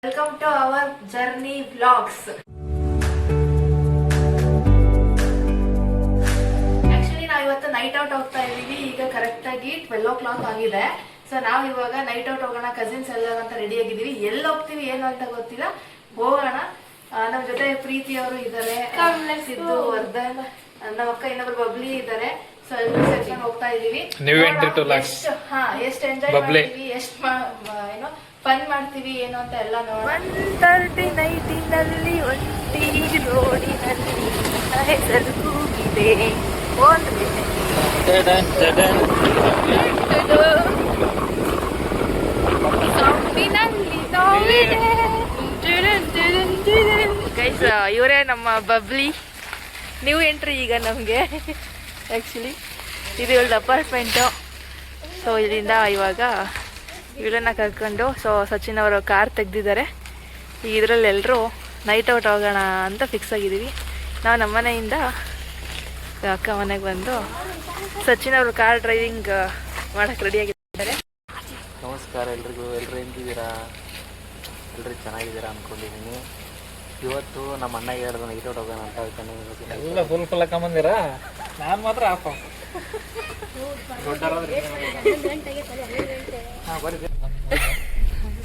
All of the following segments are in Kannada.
Welcome to our journey vlogs. Actually ನಾವು ಇವತ್ತು ನೈಟ್ ಔಟ್ ಹೋಗ್ತಾ ಇದೀವಿ. ಈಗ ಕರೆಕ್ಟ್ ಆಗಿ 12 o'clock ಆಗಿದೆ. ಸೊ ನಾವು ಇವಾಗ ನೈಟ್ ಔಟ್ ಹೋಗೋಣ, ಕಸಿನ್ಸ್ ಎಲ್ಲ ಅಂತ ರೆಡಿ ಆಗಿದೀವಿ. ಎಲ್ಲಿ ಹೋಗ್ತೀವಿ ಏನು ಅಂತ ಗೊತ್ತಿಲ್ಲ, ಹೋಗೋಣ. ನಮ್ಮ ಜೊತೆ ಪ್ರೀತಿ ಅವರು ಇದ್ದಾರೆ, ಸಿದ್ದು, ವರ್ಧನ್, ನಮ್ಮ ಅಕ್ಕ ಇನ್ನೊಬ್ರು ಬಬ್ಲಿ ಇದ್ದಾರೆ. ಸೊ ಎಲ್ಲರೂ ಸೇರ್ಕೊಂಡು ಹೋಗ್ತಾ ಇದೀವಿ. ಎಷ್ಟು ಎಂಜಾಯ್ ಮಾಡ್ತೀವಿ, ಎಷ್ಟು ಏನೋ ಫನ್ ಮಾಡ್ತೀವಿ ಏನು ಅಂತ ಎಲ್ಲ ನೋಡೋಣ. 1:30 ನೈಟಿನಲ್ಲಿ ಒಂಟಿ ರೋಡಿನಲ್ಲಿ ಹೆಸರು ಕೂಗಿದೆ ಗೈಸ್. ಇವರೇ ನಮ್ಮ ಬಬ್ಲಿ, ನ್ಯೂ ಎಂಟ್ರಿ ಈಗ ನಮಗೆ. ಆ್ಯಕ್ಚುಲಿ ಇದು ಇವಳ್ದು ಅಪಾರ್ಟ್ಮೆಂಟು. ಸೊ ಇದರಿಂದ ಇವಾಗ ಇವಳನ್ನ ಕರ್ಕೊಂಡು ಸಚಿನ್ ಅವರು ಕಾರ್ ತೆಗ್ದಿದ್ದಾರೆ. ಈಗ ಇದರಲ್ಲಿ ಎಲ್ಲರೂ ನೈಟ್ ಔಟ್ ಹೋಗೋಣ ಅಂತ ಫಿಕ್ಸ್ ಆಗಿದ್ದೀವಿ. ನಾವು ನಮ್ಮ ಮನೆಯಿಂದ ಅಕ್ಕ ಮನೆಗೆ ಬಂದು ಸಚಿನ್ ಅವರು ಕಾರ್ ಡ್ರೈವಿಂಗ್ ಮಾಡೋಕ್ಕೆ ರೆಡಿಯಾಗಿದ್ದಾರೆ. ನಮಸ್ಕಾರ ಎಲ್ರಿಗೂ. ಎಲ್ಲರೂ ಹೆಂಗಿದ್ದೀರಾ? ಎಲ್ಲರೂ ಚೆನ್ನಾಗಿದ್ದೀರಾ ಅಂದ್ಕೊಂಡಿದ್ದೀನಿ. ಇವತ್ತು ನಮ್ಮ ಅಣ್ಣಗೆ ಹೇಳಿದ್ರು ನೈಟ್ ಔಟ್ ಹೋಗೋಣ ಅಂತ. ಎಲ್ಲ ಫುಲ್ ಹಾಕೊಂಬಂದಿರಾ? ನಾನು ಮಾತ್ರ ಆಫ್.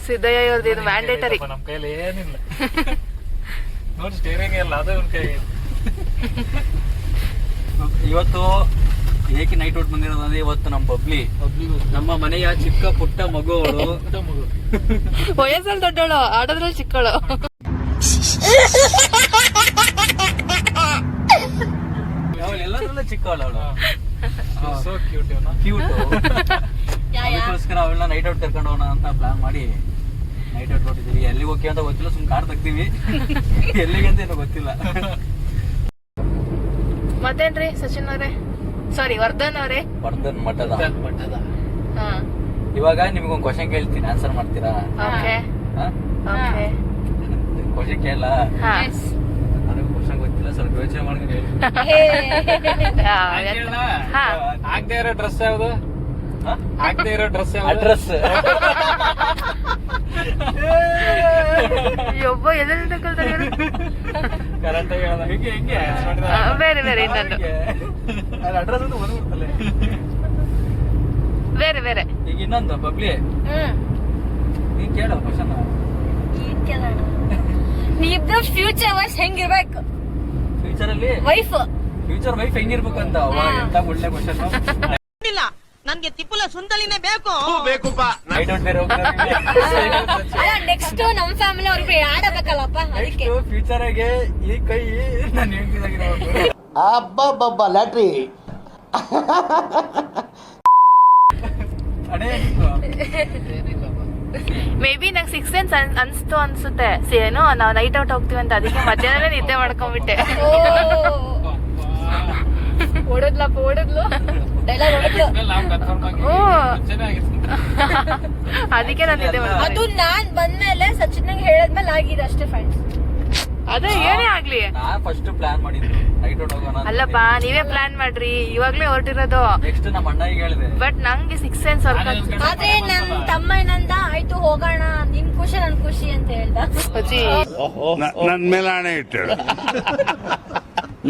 ಸಿದ್ದಯ್ಯ ಇವ್ರದ್ದು ಇದು ಮ್ಯಾಂಡೇಟರಿ. ನಮ್ಮ ಕೈಯಲ್ಲಿ ಏನಿಲ್ಲ ನೋಡಿ, ಸ್ಟೇರಿಂಗ್ ಎಲ್ಲ ಅದೇ ಒಂದು ಕೈ. ಇವತ್ತು ಏಕೆ ನೈಟ್ ಔಟ್ ಬಂದಿರೋದಂದ್ರೆ, ಇವತ್ತು ನಮ್ಮ ಬಬ್ಲಿ ನಮ್ಮ ಮನೆಯ ಚಿಕ್ಕ ಪುಟ್ಟ ಮಗು. ವಯಸ್ಸಲ್ಲಿ ದೊಡ್ಡವಳು, ಆಡೋದ್ರಲ್ಲಿ ಚಿಕ್ಕವಳು. ಎಲ್ಲದರಲ್ಲೂ ಚಿಕ್ಕವಳು ಅವಳು. So cute. ಅದಕ್ಕೋಸ್ಕರ ಅವಳನ್ನ ನೈಟ್ ಔಟ್ ಕರ್ಕೊಂಡು ಹೋಗೋಣ ಅಂತ ಪ್ಲಾನ್ ಮಾಡಿ ನೈಟ್ ಔಟ್ ಹೊಟ್ಟಿದ್ದೀವಿ. ಎಲ್ಲಿಗೆ ಹೋಗಿ ಅಂತ ಗೊತ್ತಿಲ್ಲ, ಸುಮ್ ಕಾರ್ ತೆಗ್ತೀವಿ. ಎಲ್ಲಿಗೆ ಅಂತ ಏನೋ ಗೊತ್ತಿಲ್ಲ. ಮತ್ತೇನ್ರಿ ಸಚಿನ್ ಅವರೇ, ಸಾರಿ ವರ್ಧನ್ ಅವರೇ? ವರ್ಧನ್ ಮಠದ. ಹಾ, ಇವಾಗ ನಿಮ್ಗೊಂದು ಕ್ವಶನ್ ಕೇಳ್ತೀನಿ, ಆನ್ಸರ್ ಮಾಡ್ತೀರಾ? Okay okay. ಕ್ವಶನ್ ಕೇಳಲ್ಲ, ನನಗೂ ಕ್ವಶನ್ ಗೊತ್ತಿಲ್ಲ, ಸ್ವಲ್ಪ ಯೋಚನೆ ಮಾಡ್ಕೊಂಡು ಆಗದೆ ಇರೋ ಡ್ರೆಸ್ ಯಾವ್ದು? ಆಗದೆ ಇರೋ ಡ್ರೆಸ್ ಯಾವ್ದು? ಅಡ್ರೆಸ್. ಒಬ್ಬ ಎಲ್ಲೆಲ್ಲ ಕಲ್ತಾರೆ. ಕರೆಕ್ಟ್ ಆಗಿ ಹೇಳೋದು. ಹೆಂಗೆ ಬೇರೆ ಬೇರೆ ಇನ್ನೊಂದು ಅಡ್ರೆಸ್ ಅಂತ ಬಂದ್ಬಿಡ್ತಲ್ಲ. ಬೇರೆ ಬೇರೆ. ಈಗ ಇನ್ನೊಂದು ಬಬ್ಲಿ, ನೀನ್ ಕೇಳೋ ಕ್ವಶನ್. ನೀವಿಬ್ರು ಫ್ಯೂಚರ್ ವೈಸ್ ಹೆಂಗಿರ್ಬೇಕು? ಫ್ಯೂಚರ್ ಅಲ್ಲಿ ಫ್ಯೂಚರ್ ವೈಫ್ ಹೆಂಗಿರ್ಬೇಕು ಅಂತ. ಎಂತ ಒಳ್ಳೆ ಕ್ವಶನ್. ನನ್ಗೆ ತಿಪ್ಪುಲ ಸುಂದಲಿನೇ ಬೇಕು. ನೈಟ್ ಔಟ್ ಬೇರೆ ನೆಕ್ಸ್ಟ್ ನಮ್ ಫ್ಯಾಮಿಲಿ ಅವ್ರಿಗೆ ಆಡಬೇಕಲ್ಲಪ್ಪ, ಅದಕ್ಕೆ ಫ್ಯೂಚರ್ ಆಗಿ ಈ ಕೈ ನಾನು ಹೇಳ್ತಿದ್ದಾಗಿರೋದು. ಅಬ್ಬಬ್ಬಬ್ಬ ಲ್ಯಾಟ್ರಿ. ಮೇ ಬಿ ನಂಗೆ 6 ಸೆನ್ಸ್ ಅನ್ಸ್ತು ಅನ್ಸುತ್ತೆ. ಏನೋ ನಾವು ನೈಟ್ ಔಟ್ ಹೋಗ್ತೀವಿ ಅಂತ, ಅದಕ್ಕೆ ಮಧ್ಯಾಹ್ನನೇ ನಿದ್ದೆ ಮಾಡ್ಕೊಂಡ್ಬಿಟ್ಟೆ. ಓಡದ್ಲಪ್ಪ, ಓಡದ್ಲು ಡೈಲಾಗ್ ಹೊಡೆದ್ಲು. ಅದಕ್ಕೆ ನಾನು ನಿದ್ದೆ ಮಾಡ್ಕೊಂಡೆ. ಅದು ನಾನ್ ಬಂದ್ಮೇಲೆ ಸಚಿನ್ಗೆ ಹೇಳದ್ಮೇಲೆ ಆಗಿದೆ ಅಷ್ಟೇ ಫ್ರೆಂಡ್ಸ್. ಅದೇ ಏನೇ ಆಗ್ಲಿ, ನಾನ್ ಫಸ್ಟ್ ಪ್ಲಾನ್ ಮಾಡಿದ್ದು ನೈಟ್ ಔಟ್ ಹೋಗೋಣ. ಅಲ್ಲಪ್ಪ, ನೀವೇ ಪ್ಲಾನ್ ಮಾಡ್ರಿ, ಇವಾಗ್ಲೇ ಹೊರಟಿರೋದು. ನೆಕ್ಸ್ಟ್ ನಮ್ಮ ಅಣ್ಣಗೆ ಹೇಳಿದೆ, ಬಟ್ ನಂಗೆ 6 ಸೆನ್ಸ್ ವರ್ಕ್ ಆಗ್ತದೆ. ಆದ್ರೆ ನಮ್ ತಮ್ಮ ಏನಂದ, ಆಯ್ತು ಹೋಗೋಣ, ನಿನ್ ಖುಷಿ ನನ್ ಖುಷಿ ಅಂತ ಹೇಳ್ದ. ನನ್ ಮೇಲೆ ಆಣೆ ಇಟ್ಟಳು,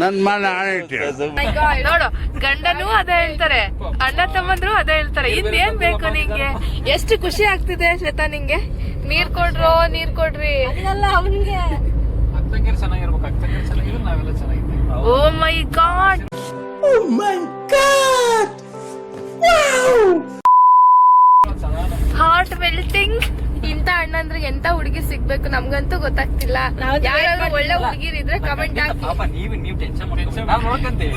ನನ್ ಮೇಲೆ ಆಣೆ ಇಟ್ಟಳು. ನೋಡು, ಗಂಡನೂ ಅದೇ ಹೇಳ್ತಾರೆ, ಅಣ್ಣ ತಮ್ಮಂದ್ರು ಅದೇ ಹೇಳ್ತಾರೆ. ಇನ್ನೇನ್ ಬೇಕು ನಿಂಗೆ? ಎಷ್ಟು ಖುಷಿ ಆಗ್ತಿದೆ ಶ್ವೇತಾ ನಿಂಗೆ. ನೀರ್ ಕೊಡ್ರಿ. ಅದೆಲ್ಲ ಅವನ್ಗೆ ಅಕ್ಕಂಗಿರು ಚೆನ್ನಾಗಿರ್ಬೇಕು. ಅಕ್ಕಂಗಿರು ಚೆನ್ನಾಗಿರೋ ನಾವೆಲ್ಲ ಚೆನ್ನಾಗಿದ್ದೀವಿ. ಓ ಮೈ ಗಾಡ್, ಹಾರ್ಟ್ ಮೆಲ್ಟಿಂಗ್. ಇಂತ ಅಣ್ಣಂದ್ರೆ ಎಂತ ಹುಡುಗಿ ಸಿಗ್ಬೇಕು ನಮ್ಗಂತೂ ಗೊತ್ತಾಗ್ತಿಲ್ಲ. ಯಾರಾದ್ರೂ ಒಳ್ಳೆ ಹುಡುಗಿರ್ ಇದ್ರೆ ಕಮೆಂಟ್ ಹಾಕಿ. ಪಾಪ ನೀವು ಟೆನ್ಷನ್ ಮಾಡ್ಕೊಂಡು ನಾವು ನೋಡ್ಕಂತೀವಿ.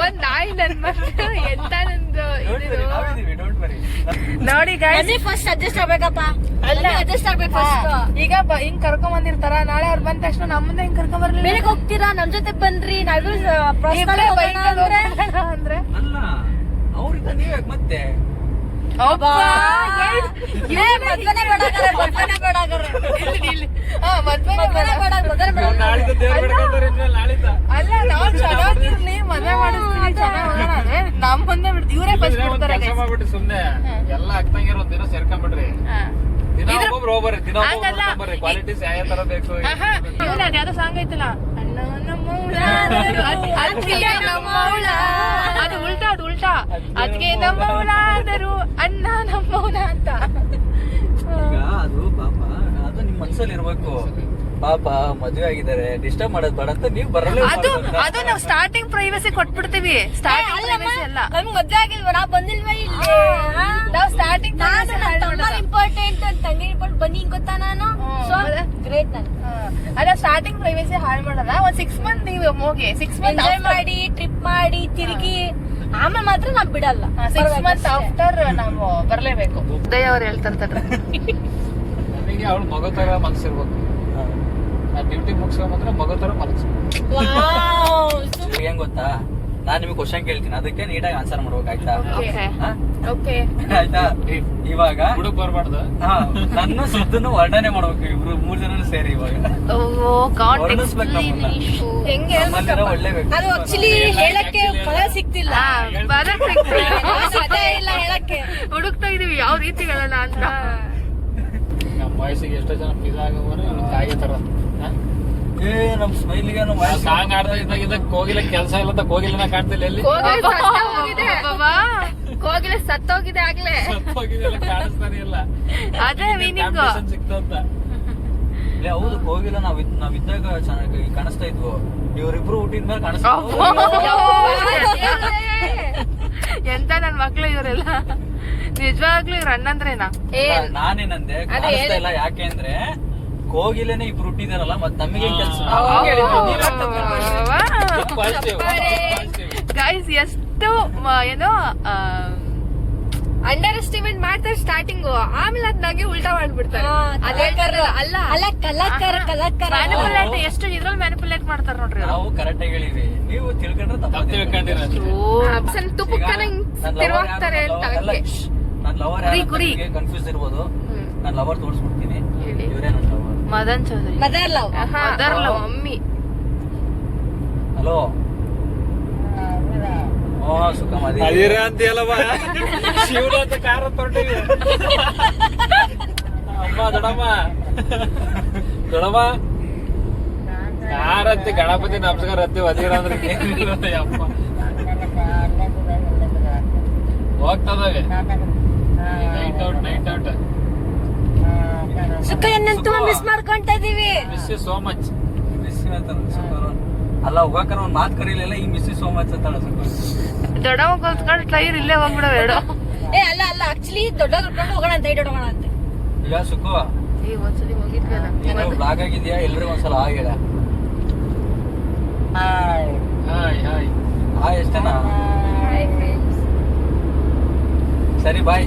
ಒಂದ್ ನಾಯಿ ನನ್ ಮಕ್ಕಳು ಎಂತ ನಂದು ಡೋಂಟ್ ವರಿ. ನೋಡಿ ಗೈಸ್, ಫಸ್ಟ್ ಅಡ್ಜಸ್ಟ್ ಆಗ್ಬೇಕಪ್ಪ. ಅಲ್ಲ, ಅಡ್ಜಸ್ಟ್ ಆಗ್ಬೇಕು ಫಸ್ಟ್. ಈಗ ಹಿಂಗ್ ಕರ್ಕೊಂಡ್ ಬಂದಿರ್ತಾರ, ನಾಳೆ ಅವ್ರು ಬಂದ ತಕ್ಷಣ ನಮ್ಮನ್ನ ಹಿಂಗ್ ಕರ್ಕೊಂಡ್ ಬರ್ಲಿ. ಬೆಳಿಗ್ಗೆ ಹೋಗ್ತೀರಾ, ನಮ್ ಜೊತೆ ಬನ್ರಿ, ನಾವ್ ಅಂದ್ರೆ ಅಂದ್ರೆ ಅಲ್ಲ, ಅವ್ರಿಂದ ನೀವೇ ಮತ್ತೆ ಅಲ್ಲ, ನಾವ್ ಚೆನ್ನಾಗಿರ್ಲಿ, ಮದ್ವೆ ಮಾಡಿಸ್ತೀನಿ, ಚೆನ್ನಾಗಿ ನಮ್ ಮುಂದೆ ಇವರೇ ಫಸ್ಟ್ ಬಿಡ್ತಾರೆ. ಸುಮ್ನೆ ಎಲ್ಲ ಅಕ್ಕಂಗಿರೋ ಒಂದಿನ ಸೇರ್ಕೊಂಡ್ಬಿಡ್ರಿ. ದಿನ ಇದ್ರ- ಒಬ್ಬೊಬ್ರು ಹೋಗ್ಬರ್ರಿ, ದಿನ ಹಂಗಲ್ಲ. ಒಬ್ಬೊಬ್ರು ಕ್ವಾಲಿಟೀಸ್ ಯಾವ ತರ ಬೇಕು ಇವನ ಯಾವ್ದೋ ಸಾಂಗ್ ಐತಲ್ಲ ಅಣ್ಣ ನಮ್ಮವ್ಳಾದರು, ಅದ್ಕೆ ನಮ್ಮವ್ಳ. ಅದು ಉಲ್ಟಾ ಅದ್ಕೆ ನಮ್ಮವ್ಳಾದರು ಅಣ್ಣ ನಮ್ಮವ್ನ ಅಂತ. ಈಗ ಅದು ಪಾಪ ಅದು ನಿಮ್ ಮನ್ಸಲ್ಲಿ ಇರ್ಬೇಕು. ಪಾಪ ಮದ್ವೆ ಆಗಿದ್ದಾರೆ, ಡಿಸ್ಟರ್ಬ್ ಮಾಡೋದ್ ಬೇಡ ಅಂತ ನೀವ್ ಬರಲ್ಲ. ಅದು ನಾವು ಸ್ಟಾರ್ಟಿಂಗ್ ಪ್ರೈವಸಿ ಕೊಟ್ಬಿಡ್ತೀವಿ. ಸ್ಟಾರ್ಟಿಂಗ್ ಪ್ರೈವಸಿ ಅಲ್ಲ, ನಮ್ಗ್ ಮದ್ವೆ ಆಗಿಲ್ವಾ, ನಾ ಬಂದಿಲ್ವಾ ಇಲ್ಲಿ? ನಾವು ಸ್ಟಾರ್ಟಿಂಗ್ ಇಂಪಾರ್ಟೆಂಟ್ ತಂಗಿ ಇಂಪಾರ್ಟೆಂಟ್ ಬನ್ನಿ ಗೊತ್ತಾ ನಾನು. ಸೊ ಗ್ರೇಟ್ ನಾನು. ಅಲ್ಲ ಸ್ಟಾರ್ಟಿಂಗ್ ಪ್ರೈವಸಿ ಹಾಳು ಮಾಡಲ್ಲ. ಒಂದ್ 6 ಮಂತ್ ನೀವು ಹೋಗಿ 6 ಮಂತ್ ಎಂಜಾಯ್ ಮಾಡಿ ಟ್ರಿಪ್ ಮಾಡಿ ತಿರುಗಿ ಆಮೇಲೆ ಮಾತ್ರ ನಾವ್ ಬಿಡಲ್ಲ. 6 ಮಂತ್ ಆಫ್ಟರ್ ನಾವು ಬರ್ಲೇಬೇಕು. ಉದಯ ಅವ್ರು ಹೇಳ್ತಾರೆ ನನಗೆ ಅವಳು ಮಗು ತರ ಮನಸ್ಸಿರ್ಬೇಕು. ಆ ಡ್ಯೂಟಿ ಮುಗಿಸ್ಕೊಂಬಂದ್ರೆ ಮಗು ತರ ಮನಸ್ಸು. ಏನ್ ಗೊತ್ತಾ, ನಾನ್ ನಿಮ್ಗೆ ಕ್ವಶನ್ ಕೇಳ್ತೀನಿ, ಅದಕ್ಕೆ ನೀಟಾಗಿ ಆನ್ಸರ್ ಮಾಡ್ಬೇಕು, ಆಯ್ತಾ? ಓಕೆ ಆಯ್ತಾ? ಇವಾಗ ಹುಡುಕ್ ಬರ್ಬಾರ್ದು. ನನ್ನ ಸುದ್ದನ್ನು ವರ್ಣನೆ ಮಾಡ್ಬೇಕು, ಇಬ್ರು 3 ಜನ ಸೇರಿ ಇವಾಗ ವರ್ಣಿಸ್ಬೇಕು ನಮ್ಮನ್ನ. ಹೆಂಗೆ ನಮ್ಮಲ್ಲಿರೋ ಒಳ್ಳೆ ವ್ಯಕ್ತಿ. ಅದು ಆಕ್ಚುಲಿ ಹೇಳಕ್ಕೆ ಪದ ಸಿಕ್ತಿಲ್ಲ. ಅದೇ ಇಲ್ಲ ಹೇಳಕ್ಕೆ. ಹುಡುಕ್ತಾ ಇದೀವಿ ಯಾವ ರೀತಿ ಹೇಳೋಣ ಅಂತ. ನಮ್ಮ ವಯಸ್ಸಿಗೆ ಎಷ್ಟೋ ಜನ ಪಿಜ್ಜಾ ಆಗೋರು ತಾಯಿ ತರ. ಏ ನಮ್ ಸ್ಮೈಲಿಗೆ ಸಾಂಗ್ ಆಡ್ತಾ ಇದ್ದಾಗ ಕೋಗಿಲ ಕೆಲಸ ಇಲ್ಲ ಅಂತ ಕೋಗಿಲನ ಕಾಣ್ತಿಲ್ಲ ಎಲ್ಲಿ ಕೋಗಿಲ ಸತ್ತೋಗಿದೆ ಆಗ್ಲೇ. ಹೋಗಿದೆಲ್ಲ ಕಾಣಿಸ್ತಾನೆ ಇಲ್ಲ. ಅದೇ ಮೀನಿಂಗ್. ಸಿಕ್ತು ಅಂತ. ಹೌದು, ಹೋಗಿಲ್ಲ. ನಾವಿದ್ದಾಗ ಚೆನ್ನಾಗಿ ಕಾಣಿಸ್ತಾ ಇದ್ವು, ಇವ್ರಿಬ್ರು ಹುಟ್ಟಿದ್ಮೇಲೆ ಕಾಣಿಸ್ತಾ ಎಂತ ನನ್ ಮಕ್ಳು ಇವರೆಲ್ಲ. ನಿಜವಾಗ್ಲೂ ಇವ್ರ ಅಣ್ಣಂದ್ರೇನಾ? ನಾನೇನಂದೆ ಕಾಣಿಸ್ತಾ ಇಲ್ಲ, ಯಾಕೆ ಅಂದ್ರೆ ಕೋಗಿಲೇನೆ ಇಬ್ರು ಹುಟ್ಟಿದಾರಲ್ಲ, ಮತ್ ನಮಗೆ ಕೆಲಸ. Positive. ಗೈಸ್ ಎಷ್ಟು ಏನೋ ಅಂಡರ್ ಎಸ್ಟಿಮೇಟ್ ಮಾಡ್ತಾರೆ ಸ್ಟಾರ್ಟಿಂಗು, ಆಮೇಲೆ ಅದ್ ನಂಗೆ ಉಲ್ಟಾ ಮಾಡ್ಬಿಡ್ತಾರೆ. ಅಲ್ಲ ಕಲಕರ ಮ್ಯಾನಿಪುಲೇಟ್ ಎಷ್ಟು ಇದ್ರಲ್ಲಿ ಮ್ಯಾನಿಪುಲೇಟ್ ಮಾಡ್ತಾರೆ ನೋಡ್ರಿ. ನಾವು ಕರೆಕ್ಟ್ ಆಗಿ ಹೇಳಿವಿ, ನೀವು ತಿಳ್ಕೊಂಡ್ರೆ ತಪ್ಪು ತಿಳ್ಕೊಂಡಿರೋದು. ತಿರುವಾಗ್ತಾರೆ ಅಂತ ಹಂಗೆ. ನನ್ ಲವರ್ ಗುರಿ. ಕನ್ಫ್ಯೂಸ್ ಇರ್ಬೋದು, ನನ್ ಲವರ್ ತೋರಿಸ್ಬಿಡ್ತೀನಿ. ಹೇಳಿ. ಇವರೇ ನನ್ lover, Madan Chaudhary. Mother love. Mummy. Hello. ಸುಖಮದಿ ಅದಿರ ಅಂತೀಯಲ್ಲವ, ಶಿವನ ಅಂತ ಕಾರ ತೊಟ್ಟಿವಿ. ಅಮ್ಮ ದೊಡಮ್ಮ ಕಾರಂತಿ ಗಣಪತಿ ನಮಸ್ಕಾರ ಅಂತೀವಿ. ಅದಿರ ಅಂದ್ರೆ ಅಮ್ಮ ಹೋಗ್ತದವೆ. ನೈಟ್ ಔಟ್ ಸುಖ ಏನಂತೂ ಮಿಸ್ ಮಾಡ್ಕೊಂತ ಇದೀವಿ. Miss you so much. Miss ಅಲ್ಲ, ಹೋಗಾಕರ ಒಂದ್ ಮಾತು ಕರೀಲಿಲ್ಲ, ಈ ಮಿಸ್ ಸೋ ಮಚ್ ಅಂತ ದೊಡ್ಡವ ಕೂತ್ಕೊಂಡು ಟೈರ್ ಇಲ್ಲೇ ಹೋಗ್ಬಿಡವ ಎರಡು. ಅಲ್ಲ ಆಕ್ಚುಲಿ ದೊಡ್ಡ ಕರ್ಕೊಂಡು ಹೋಗೋಣ ಅಂತ ಹೋಗೋಣ ಅಂತ. ಈಗ ಸುಖ ಈಗ ಒಂದ್ಸಲಿ ಹೋಗಿದ್ವಲ್ಲ. ನೀನು ಬ್ಲಾಗ್ ಆಗಿದ್ಯಾ, ಎಲ್ರಿಗೂ ಒಂದ್ಸಲ ಹೇಳ. ಹಾಯ್ ಎಷ್ಟೇನಾ? ಸರಿ ಬಾಯ್.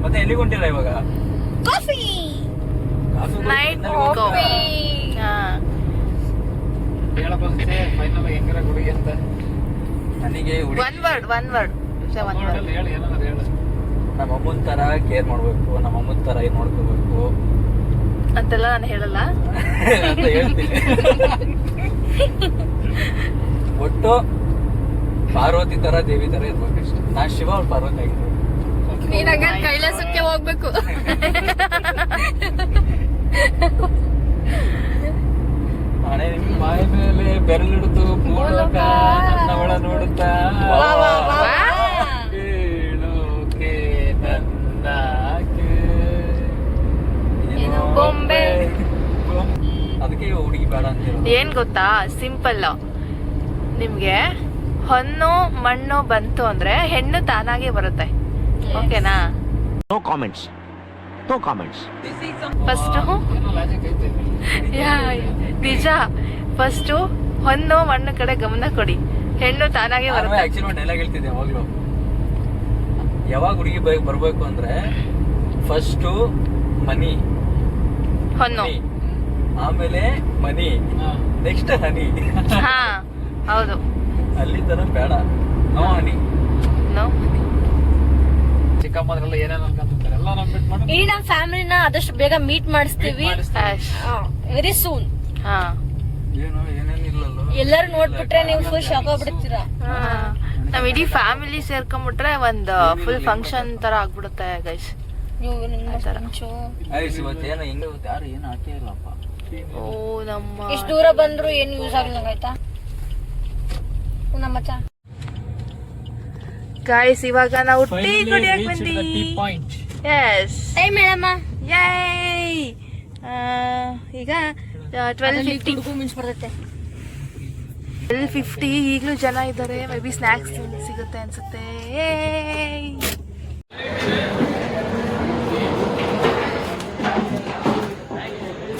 ಮತ್ತೆ ಎಲ್ಲಿಗೆ ಹೊಂಟಿಲ್ಲ ಇವಾಗ? Coffee night coffee. ಹೇಳಬಂತೆ ಫೈನಲ್ ಹೆಂಗಿರ ಹುಡುಗಿ ಅಂತ. ನನಗೆ ಒನ್ ವರ್ಡ್ ಹೇಳಿ ಏನಾದ್ರು ಹೇಳು. ನಮ್ಮ ಅಮ್ಮನ ತರ ಕೇರ್ ಮಾಡ್ಬೇಕು, ನಮ್ಮ ಅಮ್ಮನ ತರ ಏನ್ ನೋಡ್ಕೋಬೇಕು ಅಂತೆಲ್ಲ ನಾನು ಹೇಳಲ್ಲ ಅಂತ ಹೇಳ್ತೀನಿ. ಒಟ್ಟು ಪಾರ್ವತಿ ತರ ದೇವಿ ತರ ಇರ್ಬೇಕಷ್ಟೆ. ನಾನ್ ಶಿವ, ಅವ್ರು ಪಾರ್ವತಿ ಆಗಿರ್ಬೇಕು. ನೀನಾಗ ಕೈಲಾಸಕ್ಕೆ ಹೋಗ್ಬೇಕು. ಹಣೆ ನಿಮ್ ಬಾಯಿ ಮೇಲೆ ಬೆರಳಿಡುತ್ತು ಭೂಲೋಕ ನನ್ನವಳ ನೋಡುತ್ತಾ ಕೇಳೋಕೆ ನನ್ನಾಕೆ ಬೊಂಬೆ. ಅದಕ್ಕೆ ಹುಡುಗಿ ಬೇಡ ಅಂತ. ಏನ್ ಗೊತ್ತಾ, ಸಿಂಪಲ್. ನಿಮ್ಗೆ ಹೊನ್ನು ಮಣ್ಣು ಬಂತು ಅಂದ್ರೆ ಹೆಣ್ಣು ತಾನಾಗೆ ಬರುತ್ತೆ. ಓಕೆನಾ? No comments. ಫಸ್ಟ್ ಏನೋ ಲಾಜಿಕ್ ಐತೆ. ನಿಜ. ಫಸ್ಟ್ ಹೊನ್ನು ಮಣ್ಣು ಕಡೆ ಗಮನ ಕೊಡಿ, ಹೆಣ್ಣು ತಾನಾಗೆ ಬರುತ್ತೆ. ಆಕ್ಚುಲಿ ಒಂದು ಡೈಲಾಗ್ ಹೇಳ್ತಿದ್ದೆ ಯಾವಾಗ್ಲೂ, ಯಾವಾಗ ಹುಡುಗಿ ಬರ್ಬೇಕು ಅಂದ್ರೆ ಫಸ್ಟ್ ಮನಿ, ಹೊನ್ನು, ಆಮೇಲೆ ಮನಿ, ನೆಕ್ಸ್ಟ್ ಹನಿ. ಹಾ ಹೌದು. ಅಲ್ಲಿ ತರ ಬೇಡ, ನೋ ಹನಿ. ನೋ ಚಿಕ್ಕಮ್ಮದ್ರೆಲ್ಲ ಏನೇನು ಅನ್ಕೊಂತಾರೆ ಎಲ್ಲ ಎಲ್ಲ ನಮ್ ಬಿಟ್ ಮಾಡಿ ಇಡೀ ನಮ್ ಫ್ಯಾಮಿಲಿನ ಆದಷ್ಟು ಬೇಗ ಮೀಟ್ ಮಾಡಿಸ್ತೀವಿ ವೆರಿ ಸೂನ್. ಹಾ ಏನು ಏನೇನಿಲ್ಲಲ್ಲ. ಎಲ್ಲರೂ ನೋಡ್ಬಿಟ್ರೆ ನೀವು ಫುಲ್ ಶಾಕ್ ಆಗ್ಬಿಡ್ತೀರಾ. ನಾವ್ ಇಡೀ ಫ್ಯಾಮಿಲಿ ಸೇರ್ಕೊಂಡ್ಬಿಟ್ರೆ ಒಂದ್ ಫುಲ್ ಫಂಕ್ಷನ್ ತರ ಆಗ್ಬಿಡುತ್ತೆ ಗೈಸ್. ನೀವು ಇವತ್ತೇನು ಹಿಂಗೆ ಯಾರು ಏನು ಹಾಕೇ ಇಲ್ಲಪ್ಪ. ಓ ನಮ್ಮ ಎಷ್ಟು ದೂರ ಬಂದ್ರು ಏನು ಯೂಸ್ ಆಗ್ಲಿಲ್ಲ ಆಯ್ತಾ ನಮ್ಮ ಮಚ್ಚ. ಗೈಸ್ ಇವಾಗ ನಾವು ಟೀ ಕುಡಿಯಕ್ ಬಂದಿ. ಪಾಯಿಂಟ್ ಎಸ್ ಏಯ್ ಮೇಡಮ್ಮ ಯೈ ಈಗ 12:50 ಮಿಂಚ್ ಬರ್ತೈತೆ. 12:50 ಈಗಲೂ ಜನ ಇದ್ದಾರೆ. ಮೇ ಬಿ ಸ್ನ್ಯಾಕ್ಸ್ ಸಿಗುತ್ತೆ ಅನ್ಸುತ್ತೆ.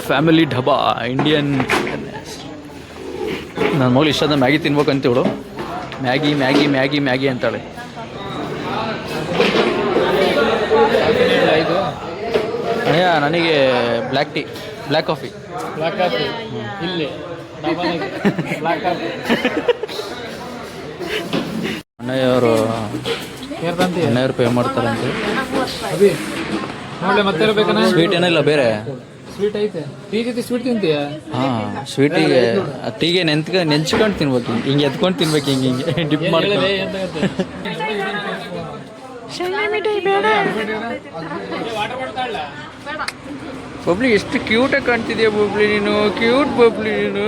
Family dhaba Indian. ನನ್ನ ಮಗಳು ಇಷ್ಟದ ಮ್ಯಾಗಿ ತಿನ್ಬೇಕಂತ ಇವಳು ಮ್ಯಾಗಿ ಮ್ಯಾಗಿ ಮ್ಯಾಗಿ ಮ್ಯಾಗಿ ಅಂತಾಳೆ. ಇದು ಅಯ್ಯ ನನಗೆ black tea black coffee. Black coffee ಇಲ್ಲಿ ಬ್ಲಾಕ್ ಕಾಫಿ ಅಣ್ಣಯ್ಯವರು ಏರ್ದಂತಿ ಅಣ್ಣಯ್ಯವರು ಪೇ ಮಾಡ್ತಾರಂತೆ. ಅಭಿ ನೋಡ್ಲೆ ಮತ್ತೆ ಇರ್ಬೇಕನ. ಸ್ವೀಟ್ ಏನಿಲ್ಲ ಬೇರೆ ಸ್ವೀಟ್ ಐತೆ. ಟೀ ಜೊತೆ ಸ್ವೀಟ್ ತಿಂತೀಯ? ಹಾಂ ಸ್ವೀಟಿಗೆ ಟೀಗೆ ನೆಂಚ್ಕೊಂಡು ತಿನ್ಬೇಕು. ಹಿಂಗೆ ಎತ್ಕೊಂಡು ತಿನ್ಬೇಕು. ಹಿಂಗೆ ಡಿಪ್ ಮಾಡ್ಕೊಂಡು. ಬಬ್ಲಿ ಎಷ್ಟು ಕ್ಯೂಟಾಗಿ ಕಾಣ್ತಿದ್ಯಾ ಬಬ್ಲಿ ನೀನು. ಕ್ಯೂಟ್ ಬಬ್ಲಿ ನೀನು.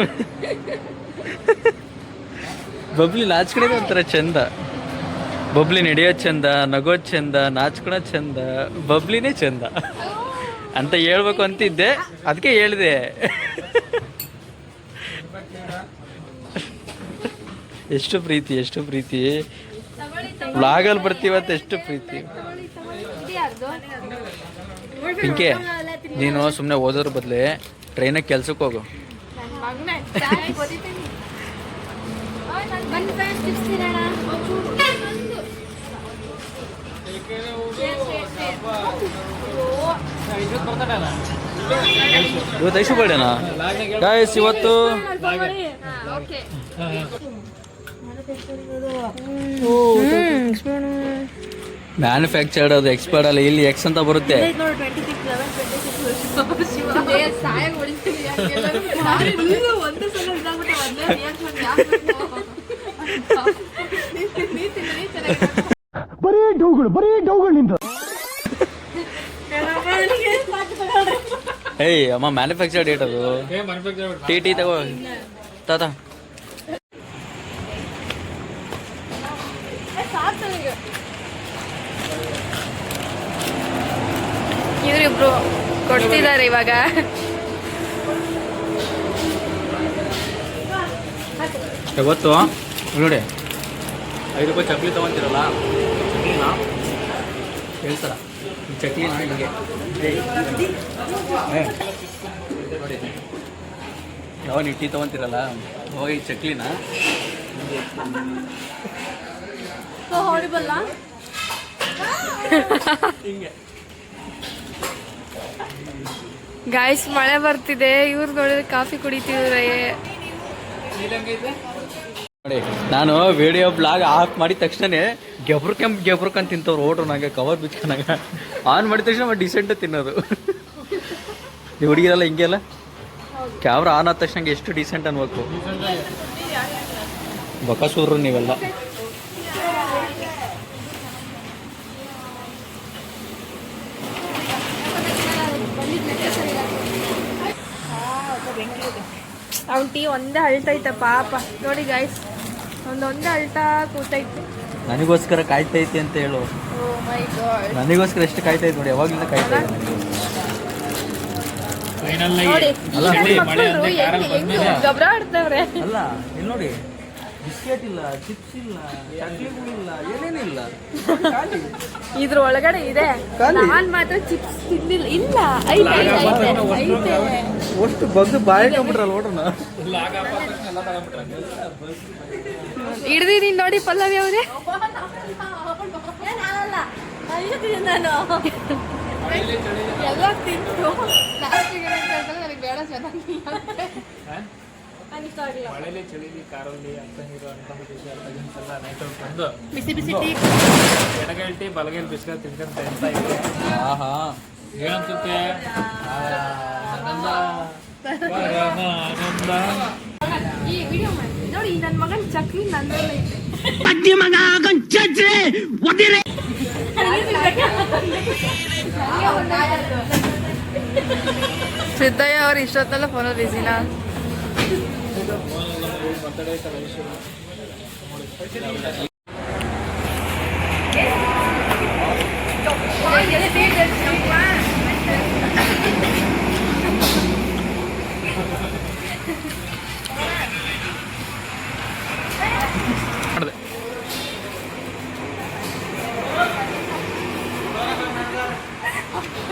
ಬಬ್ಲಿ ನಾಚ್ಕಡೆ ಒಂಥರ ಚಂದ. ಬಬ್ಲಿ ನಡೆಯೋದು ಚಂದ, ನಗೋದು ಚಂದ, ನಾಚ್ಕೊಳೋದು ಚಂದ, ಬಬ್ಲಿನೇ ಚಂದ ಅಂತ ಹೇಳ್ಬೇಕು ಅಂತಿದ್ದೆ, ಅದಕ್ಕೆ ಹೇಳಿದೆ. ಎಷ್ಟು ಪ್ರೀತಿ ಎಷ್ಟು ಪ್ರೀತಿ. ವ್ಲಾಗಲ್ಲಿ ಬರ್ತೀವತ್ತ ಎಷ್ಟು ಪ್ರೀತಿ. ಪಿಂಕಿ ನೀನು ಸುಮ್ಮನೆ ಓದೋದ್ರ ಬದಲೇ ಟ್ರೈನಾಗ ಕೆಲ್ಸಕ್ಕೆ ಹೋಗು. ಇವತ್ತು ಐಸು ಬೇಡನಾ ಗಾಯ್ಸ್? ಇವತ್ತು ಮ್ಯಾನುಫ್ಯಾಕ್ಚರ್ಡ್ ಅದು ಎಕ್ಸ್ಪರ್ಟ್ ಅಲ್ಲ. ಇಲ್ಲಿ ಎಕ್ಸ್ ಅಂತ ಬರುತ್ತೆ. ಬರೀ ಡೌಗಳು ನಿಂದ. ಏಯ್ ಅಮ್ಮ ಮ್ಯಾನುಫ್ಯಾಕ್ಚರ್ಡ್ ಡೇಟ್ ಅದು. ಟಿ ಟಿ ತಗೋ ತಾತ. ಇವರಿಬ್ರು ಕೊಡ್ತಿದ್ದಾರೆ ಇವಾಗ. ಇವತ್ತು ನೋಡಿ 5 ರೂಪಾಯಿ ಚಕ್ಲಿ ತೊಗೊತೀರಲ್ಲ, ಚಕ್ಲಿನ ಹೇಳ್ತಾರ ಈ ಚಕ್ಲಿನ ಹಿಂಗೆ ನೋಡಿ ಯಾವಾಗ ನೀವು ಟೀ ತೊಗೊತೀರಲ್ಲ ಅವಾಗ ಈ ಚಕ್ಲಿನ ಹಿಂಗೆ. ಗಾಯ್ಸ್ ಮಳೆ ಬರ್ತಿದೆ. ಇವ್ರು ನೋಡಿದ್ರೆ ಕಾಫಿ ಕುಡಿತಿದ್ರೆ. ನೋಡಿ ನಾನು ವಿಡಿಯೋ ಬ್ಲಾಗ್ ಆಫ್ ಮಾಡಿದ ತಕ್ಷಣನೇ ಗೆಬ್ರಕಂತ ತಿಂತವ್ರು ಓಟ್ರು ನಂಗೆ ಕವರ್ ಬಿಚ್ಕೊಂಡಾಗ. ಆನ್ ಮಾಡಿದ ತಕ್ಷಣ ಡಿಸೆಂಟ್ ತಿನ್ನೋದು. ಈ ಹುಡುಗಿರಲ್ಲ ಹಿಂಗೆಲ್ಲ ಕ್ಯಾಮ್ರಾ ಆನ್ ಆದ ತಕ್ಷಣ ಎಷ್ಟು ಡಿಸೆಂಟ್ ಅನ್ಬೇಕು. ಬಕಾಸೂರು ನೀವೆಲ್ಲ. ಅವ್ನ ಟೀ ಒಂದೇ ಅಳ್ತೈತೆ ಪಾಪ. ನೋಡಿ ಗಾಯ್ಸ್ ಒಂದೊಂದೇ ಅಳ್ತಾ ಕೂತೈತೆ. ನನಗೋಸ್ಕರ ಕಾಯ್ತೈತಿ ಅಂತ ಹೇಳು. ಓ ಮೈ ಗಾಡ್, ನನಗೋಸ್ಕರ ಎಷ್ಟು ಕಾಯ್ತೈತೆ ನೋಡಿ. ಯಾವಾಗಲಿಂದ ಕಾಯ್ತಾ ಇದ್ದೆ. ನೋಡಿ ಅಲ್ಲ, ಮಕ್ಕಳು ಹೆಂಗ್ ಗಬ್ರ ಆಡ್ತವ್ರೆ. ಅಲ್ಲ ಇಲ್ಲಿ ನೋಡಿ, ಬಿಸ್ಕೆಟ್ ಇಲ್ಲ, ಚಿಪ್ಸ್ ಇಲ್ಲ, ಚಕ್ಲಿಗಳಿಲ್ಲ, ಏನೇನಿಲ್ಲ. ಇದ್ರ ಒಳಗಡೆ ಇದೆ. ನಾನ್ ಮಾತ್ರ ಚಿಪ್ಸ್ ತಿನ್ನಿಲ್ಲ. ಇಲ್ಲ ಐತೆ ಐತೆ. ಅಷ್ಟು ಬಗ್ದು ಬಾಯಿಟ್ಬಿಟ್ರಲ್ಲ ಓಡೋಣ. ಹಿಡ್ದಿದೀನಿ ನೋಡಿ ಪಲ್ಲವಿ ಅವರೇ. ಎಲ್ಲ ತಿಂತು ನನಗೆ ಬೇಡ, ಚೆನ್ನಾಗಿ ಮಳೆಲಿ ಚಳಿಲಿ ಕಾರಲ್ಲಿ ಅಕ್ಕಂಗಿರು ಅನ್ಕೊಂಡಿದ್ದೀವಿ. ಬಿಸಿ ಬಿಸಿ ಟೀ ಎಡಗೈಲ್ ಟೀ ಬಲಗೈಲ್ ಬಿಸ್ಕತ್ ತಿನ್ಕೊಂತ ಇರ್ತಾ ಇದೆ. ಆಹಾ ಏನಂತಂತೆ ಆನಂದ ಆನಂದ. ಈ ವಿಡಿಯೋ ಮಾಡ್ತೀನಿ ನೋಡಿ, ನನ್ನ ಮಗನ ಚಕ್ಲಿ ನನ್ನಲ್ಲಿ ಐತೆ. ಸಿದ್ದಯ್ಯ ಅವ್ರು ಇಷ್ಟೊತ್ತಲ್ಲ ಫೋನಲ್ಲಿ ಬಿಸಿನಾ?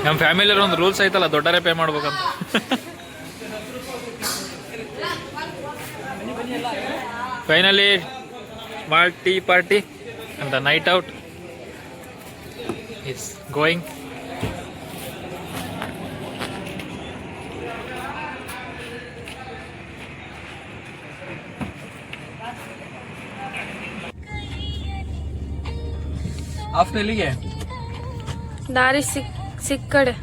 ನಮ್ಮ ಫ್ಯಾಮಿಲಿಯವ್ರ ಒಂದು ರೂಲ್ಸ್ ಐತಲ್ಲ, ದೊಡ್ಡರೇ ಪೇ ಮಾಡ್ಬೇಕಂತ. Finally small tea party and the night out is going. After ಎಲ್ಲಿಗೆ? ದಾರಿ ಸಿಕ್ಕಡೆ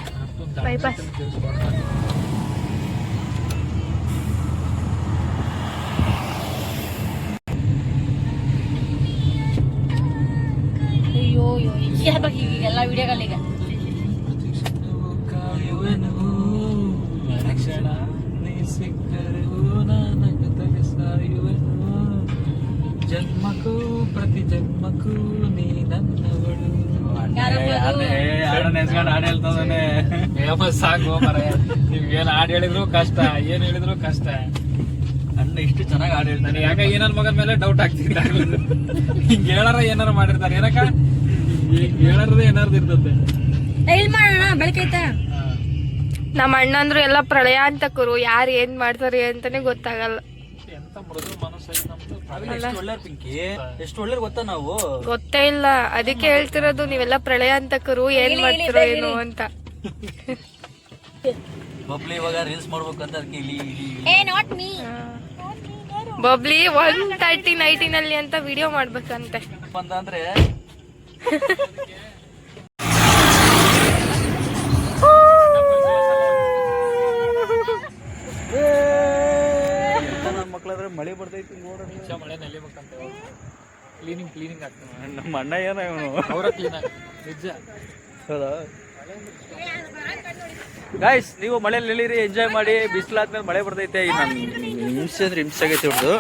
ಬೈಪಾಸ್. ಅಯ್ಯೋ ಈಗೆಲ್ಲ ವಿಡಿಯೋಗಳಿಗೆ ಜನ್ಮಕ್ಕೂ ಪ್ರತಿ ಜನ್ಮಕ್ಕೂ ನೀ ನನ್ನವಳು. ಫೇಮಸ್ ಸಾಕು ಮರ. ನೀವ್ ಏನ್ ಹಾಡು ಹೇಳಿದ್ರು ಕಷ್ಟ, ಏನ್ ಹೇಳಿದ್ರು ಕಷ್ಟ. ಅಣ್ಣ ಇಷ್ಟು ಚೆನ್ನಾಗಿ ಹಾಡು ಹೇಳ್ತಾನೆ. ನನಗೆ ಯಾಕ ಏನನ್ ಮಗನ ಮೇಲೆ ಡೌಟ್ ಆಗ್ತಿಲ್ಲ. ಹಿಂಗ್ ಹೇಳಾರ ಏನಾರ ಮಾಡಿರ್ತಾರೆ, ಏನಕ್ಕ ಹಿಂಗ್ ಹೇಳಾರದೇ ಏನಾರ್ದು ಇರ್ತದೆ. ಎಲ್ಲಿ ಮಾಡೋಣ ಬೆಳಕೈತೆ. ನಮ್ಮ ಅಣ್ಣಂದ್ರು ಎಲ್ಲ ಪ್ರಳಯಾಂತಕರು, ಯಾರು ಏನ್ ಮಾಡ್ತಾರೆ ಅಂತಾನೆ ಗೊತ್ತಾಗಲ್ಲ. ಎಂತ ಮೃದು ಮನಸ್ಸು ಐತ್ ನಮ್ದು. ಎಷ್ಟು ಒಳ್ಳೆ ಪಿಂಕಿ, ಎಷ್ಟು ಒಳ್ಳೆ ಗೊತ್ತಾ ನಾವು. ಗೊತ್ತೇ ಇಲ್ಲ, ಅದಕ್ಕೆ ಹೇಳ್ತಿರೋದು ನೀವೆಲ್ಲ ಪ್ರಳಯಾಂತಕರು, ಏನ್ ಮಾಡ್ತಿರೋ ಏನು ಅಂತ. ಬಬ್ಲಿ ಇವಾಗ ರೀಲ್ಸ್ ಮಾಡ್ಬೇಕಂತ ಅದಕ್ಕೆ ಇಲ್ಲಿ ಏ ನಾಟ್ ಮೀ. ಬಬ್ಲಿ 1:30 ನೈಟಿನಲ್ಲಿ ಅಂತ ವಿಡಿಯೋ ಮಾಡ್ಬೇಕಂತೆ. ಅಂದ್ರೆ ನನ್ನ ಮಕ್ಕಳಾದ್ರೆ ಮಳೆ ಬರ್ತೈತಿ ನೋಡ್ರಿ. ಮಳೆ ನೆಲಿಬೇಕಂತ ಕ್ಲೀನಿಂಗ್ ಆಗ್ತದೆ. ನಮ್ಮ ಅಣ್ಣ ಏನೋ ಇವನು ಅವರ ಕ್ಲೀನ್ ಆಗ್ತದೆ ನಿಜ. ಹೌದಾ ಗಾಯ್ಸ್, ನೀವು ಮಳೆಯಲ್ಲಿ ನೆಲೀರಿ, ಎಂಜಾಯ್ ಮಾಡಿ. ಬಿಸಿಲಾದ್ಮೇಲೆ ಮಳೆ ಬರ್ತೈತೆ. ಈಗ ನಾನು ಹಿಂಸೆ ಅಂದ್ರೆ ಹಿಂಸೆ ಆಗೈತೆ ಹೊಡ್ದು.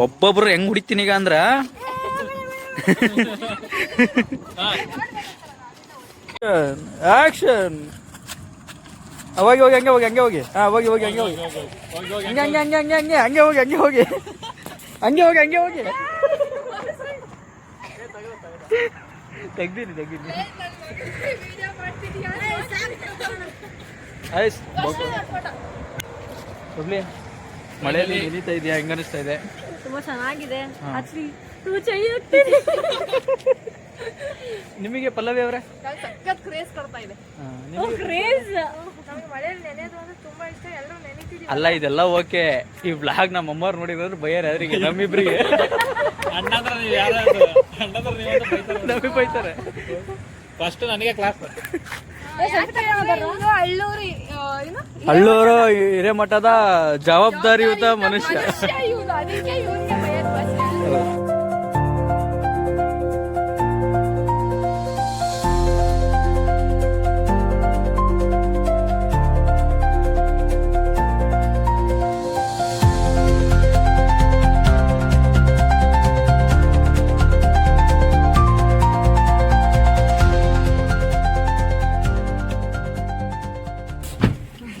ಒಬ್ಬೊಬ್ರು ಹೆಂಗ್ ಹೊಡಿತೀನಿ ಈಗ ಅಂದ್ರ ಆಕ್ಷನ್. ಹೋಗಿ ಹೋಗಿ ಹಂಗೆ ಹೋಗಿ ಹಂಗೆ ಹೋಗಿ. ಹಾ ಹೋಗಿ ಹೋಗಿ ಹಂಗೆ ಹೋಗಿ ಹಂಗೆ ಹಂಗೆ ಹಂಗೆ ಹಂಗೆ ಹಂಗೆ ಹಂಗೆ ಹೋಗಿ ಹಂಗೆ ಹೋಗಿ ಹಂಗೆ ಹೋಗಿ ಹಂಗೆ ಹೋಗಿ. ತೆಗ್ದೀನಿ ಆಯ್ಸ್. ಬಬ್ಲಿ ಮಳೆಯಲ್ಲಿ ನೆನೀತಾ ಇದೆಯಾ? ಹೆಂಗ ಅನಿಸ್ತಾ ಇದೆ? ತುಂಬಾ ಚೆನ್ನಾಗಿದೆ. ನಿಮಗೆ ಪಲ್ಲವಿ ಅವರೇ? ಸಖತ್ ಕ್ರೇಜ್ ಕೊಡ್ತಾ ಇದೆ. ಅಲ್ಲ ಇದೆಲ್ಲ ಓಕೆ. ಈ ಬ್ಲಾಗ್ ನಮ್ಮ ಅಮ್ಮವ್ರು ನೋಡಿದ್ರು ಬೈಯಾರ ಯಾರಿಗೆ? ನಮ್ಮಿಬ್ರಿಗೆ ನಮಗೆ ಬೈತಾರೆ. ಫಸ್ಟ್ ನನಗೆ ಕ್ಲಾಸ್. ಹಳ್ಳೂರು ಹಿರೇಮಠದ ಜವಾಬ್ದಾರಿಯುತ ಮನುಷ್ಯ.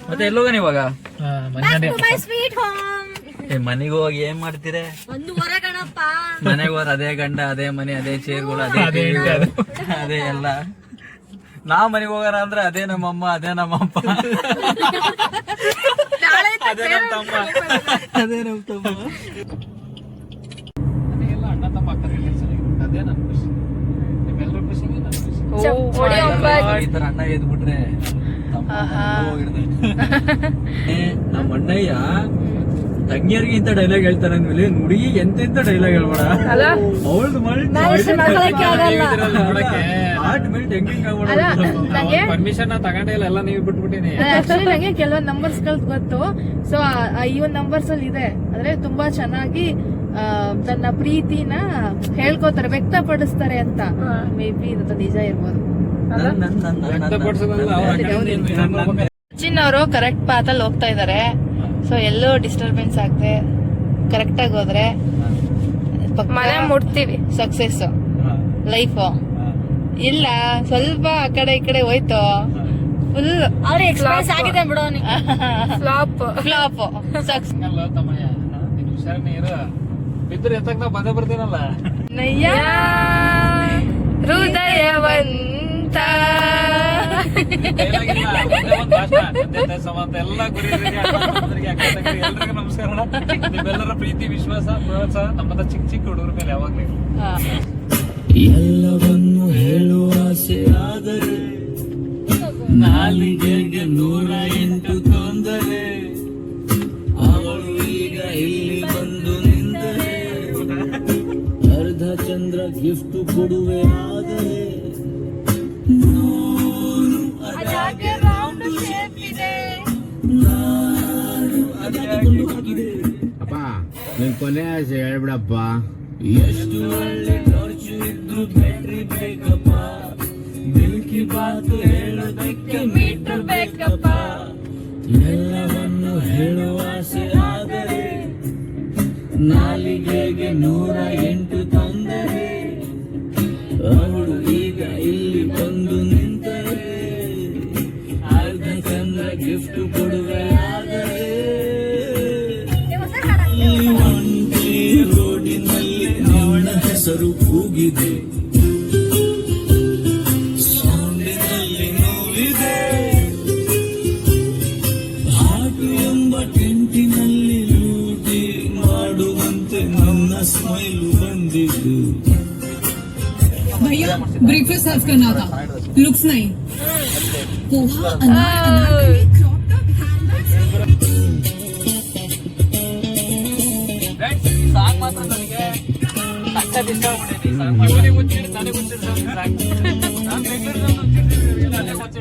ಮತ್ತೆ ಎಲ್ಲೋಗನ ಇವಾಗ? ಮನೆಗೆ ಹೋಗಿ ಏನ್ ಮಾಡ್ತೀರ? ಒಂದೂವರೆ ಕಣಪ್ಪ. ಮನೆಗೆ ಹೋದ್ರ ಅದೇ ಗಂಡ, ಅದೇ ಮನೆ, ಅದೇ ಚೇರ್ಗಳು, ಅದೇ ಎಲ್ಲ. ನಾವ್ ಮನೆಗೆ ಹೋಗಾರ ಅಂದ್ರೆ ಅದೇ ನಮ್ಮಮ್ಮ, ಅದೇ ನಮ್ಮಪ್ಪ, ಅದೇ ನಮ್ ತಮ್ಮ. ಅದೆಲ್ಲ ಅಣ್ಣ ತಮ್ಮ ಅಕ್ಕ ಅದೇ ನನ್ನ ಖುಷಿ. ನಿಮ್ಮೆಲ್ಲರ ಖುಷಿಗೆ ನನ್ನ ಖುಷಿ. ಈ ತರ ಅಣ್ಣ ಎದ್ಬಿಟ್ರೆ ನಮ್ಮ ಅಣ್ಣಯ್ಯ ತಂಗಿಯರಿಗೆ ಇಂತ ಡೈಲಾಗ್ ಹೇಳ್ತಾರೆ ಅಂದ್ಮೇಲೆ ಹುಡುಗಿ ಎಂತೆಂತ ಡೈಲಾಗ್ ಹೇಳ್ಬೇಡ ಅವಳ್ದು ಹಾರ್ಟ್ ಮೆಲ್ಟ್ ಹೆಂಗೆ ಪರ್ಮಿಷನ್ ತಗೊಂಡೇ ಇಲ್ಲ, ಎಲ್ಲ ನೀವು ಬಿಟ್ಬಿಟ್ಟಿನಿ. ಆಕ್ಚುಲಿ ನಂಗೆ ಕೆಲವೊಂದು ನಂಬರ್ಸ್ ಗೊತ್ತು. ಸೊ ಈ ಒಂದು ನಂಬರ್ಸ್ ಅಲ್ಲಿ ಇದೆ ಅಂದ್ರೆ ತುಂಬಾ ಚೆನ್ನಾಗಿ ತನ್ನ ಪ್ರೀತಿನ ಹೇಳ್ಕೋತಾರೆ, ವ್ಯಕ್ತಪಡಿಸ್ತಾರೆ ಅಂತ. ಮೇ ಬಿ ಇದು ನಿಜ ಇರ್ಬೋದು. ವ್ಯಕ್ತಪಡಿಸೋದಲ್ಲ, ಅವ್ರ ಅಕ್ಕ ಸಚಿನ್ ಅವರು ಕರೆಕ್ಟ್ ಪಾತ್ ಅಲ್ಲಿ ಹೋಗ್ತಾ ಇದಾರೆ. ಸೊ ಎಲ್ಲೋ ಡಿಸ್ಟರ್ಬೆನ್ಸ್ ಆಗದೆ ಕರೆಕ್ಟ್ ಆಗಿ ಹೋದ್ರೆ ಮನೆ ಮುಟ್ತೀವಿ, ಸಕ್ಸೆಸ್ ಲೈಫ್. ಇಲ್ಲ ಸ್ವಲ್ಪ ಆ ಕಡೆ ಈ ಕಡೆ ಹೋಯ್ತು, ಫುಲ್ ಅವ್ರಿಗೆ ಎಕ್ಸ್ಪೀರಿಯನ್ಸ್ ಆಗಿದೆ ಬಿಡೋ ಫ್ಲಾಪ್ ಸಕ್ಸಸ್. ಅಲ್ಲ ತಮ್ಮಯ್ಯ, ನೀನ್ ಹುಷಾರನೇ ಇರು. ಬಿದ್ರೆ ಎತ್ತಕ್ ನಾ ಬಂದೇ ಬರ್ತೀನಲ್ಲ. ನಯ್ಯ ಹೃದಯವಂತ ಎಲ್ಲ ಎಲ್ರಿಗೂ ನಮಸ್ಕಾರ. ನಿಮ್ಮೆಲ್ಲರ ಪ್ರೀತಿ, ವಿಶ್ವಾಸ, ಪ್ರೋತ್ಸಾಹ ನಮ್ಮದ ಚಿಕ್ಕ ಚಿಕ್ಕ ಹುಡುಗರ ಮೇಲೆ ಯಾವಾಗ್ಲೂ. ಎಲ್ಲವನ್ನು ಹೇಳುವ ಆಸೆ ಆದರೆ ನಾಲಿಗೆಗೆ 108 ತೊಂದರೆ. ಅವಳು ಈಗ ಇಲ್ಲಿ ಬಂದು ನಿಂತರೆ ಅರ್ಧ ಚಂದ್ರ ಗಿಫ್ಟ್ ಕೊಡುವೆ ಆದರೆ ಅಪ್ಪ ನಿನ್ ಕೊನೆ ಆಸೆ ಹೇಳ್ಬಿಡಪ್ಪ. ಎಷ್ಟು ಒಳ್ಳೆ ಟಾರ್ಚ್ ಇದ್ರು ಬ್ಯಾಟ್ರಿ ಬೇಕಪ್ಪ, ದಿಲ್ಕಿ ಬಾತು ಹೇಳೋದಕ್ಕೆ ಮೀಟರ್ ಬೇಕಪ್ಪ. ಎಲ್ಲವನ್ನು ಹೇಳುವ ಆಸೆ ಆದರೆ ನಾಲಿಗೆಗೆ 108 ತೊಂದರೆ. ಅವಳು ಈಗ ಇಲ್ಲಿ ಬಂದು ನಿಂತರೆ ಅರ್ಧ ಚಂದ್ರ ಗಿಫ್ಟ್ ಕೊಡುವೆ ಆದರೆ ಒಂಟಿ ರೋಡಿನಲ್ಲಿ ಅವಳ ಹೆಸರು ಕೂಗಿದೆ, ಸೌಂಡಿನಲ್ಲಿ ನೋವಿದೆ. ಹಾಟು ಎಂಬ ಟೆಂಟಿನಲ್ಲಿ ಲೂಟಿ ಮಾಡುವಂತೆ ನನ್ನ ಸ್ಮೈಲು ಬಂದಿದ್ದು. भैया ब्रेकफास्ट सर्व करना था, लुक्स नहीं. पोहा अनार अनारकली क्रॉप टॉप ಸಾಂಗ್ ಮಾತ್ರ ನನಗೆ ಸಖತ್ ಇಷ್ಟ ಆಗ್ಬಿಟ್ಟಿದೆ. ನನಗೆ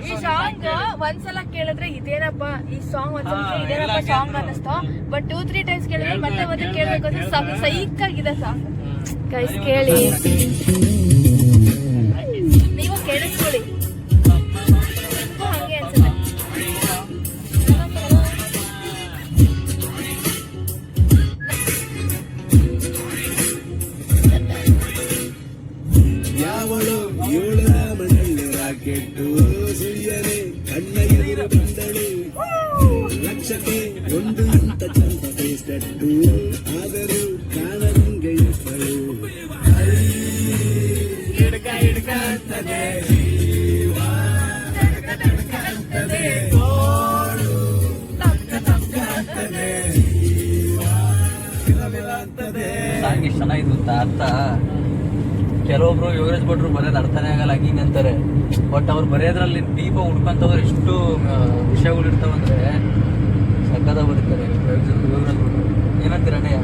ಈ ಸಾಂಗ್ ಒಂದ್ಸಲ ಕೇಳಿದ್ರೆ ಇದೇನಪ್ಪ ಈ ಸಾಂಗ್, ಒಂದ್ಸಲ ಇದೇನಪ್ಪ ಸಾಂಗ್ ಅನ್ನಿಸ್ತು. ಬಟ್ 2-3 ಟೈಮ್ಸ್ ಕೇಳಿದ್ರೆ ಮತ್ತೆ ಕೇಳ್ಬೇಕು ಅಂದ್ರೆ ಸೈಕ್ ಆಗಿದೆ ಸಾಂಗ್. ಗೈಸ್ ಕೇಳಿ, ನೀವು ಕೇಳಿಸ್ಕೊಳ್ಳಿ, ಹಂಗೆ ಅನ್ಸುತ್ತೆ. ಯಾವಳು 7ರ ಮನೆಯಲ್ಲಿ ರಾಕೆಟ್ಟು ಸುಯ್ಯನೆ ಕಣ್ಣ ಎದುರು ಬಂದಳು. ಲಕ್ಷಕ್ಕೆ 1 ಇಂತ ಚಂದ ಬೇಸ್ಟಟ್ಟು ಆದರೂ ಕಾಣರಂಗೆ ಇಷ್ಟಳು. ಹಿಡ್ಕ ಹಿಡ್ಕಂತದೆ ಜೀವ, ತಡ್ಕತಡ್ಕಂತದೆ ತೋಳು, ತಪ್ಕತಪ್ಕಂತದೆ ಜೀವ, ಮಿಲಮಿಲ ಅಂತದೆ. ಸಾಂಗ್ ಎಷ್ಟು ಚೆನ್ನಾಗಿತ್ತು ಅಂತ ಅರ್ಥ. ಕೆಲವೊಬ್ರು ಯೋಗೇಶ್ ಭಟ್ರು ಬರೆಯೋದು ಅರ್ಥನೇ ಆಗಲ್ಲ ಹಂಗಿಂಗ್ ಅಂತಾರೆ. ಬಟ್ ಅವ್ರು ಬರೆಯೋದ್ರಲ್ಲಿ ದೀಪ ಹುಡ್ಕೊಂತವ್ರು ಎಷ್ಟು ವಿಷಯಗಳು ಇರ್ತಾವಂದ್ರೆ ಸಕ್ಕದ ಬರೀತಾರೆ ಯೋಗೇಶ್ ಭಟ್ರು. ಏನಂತೀರ ಅಣ್ಣಯ್ಯ?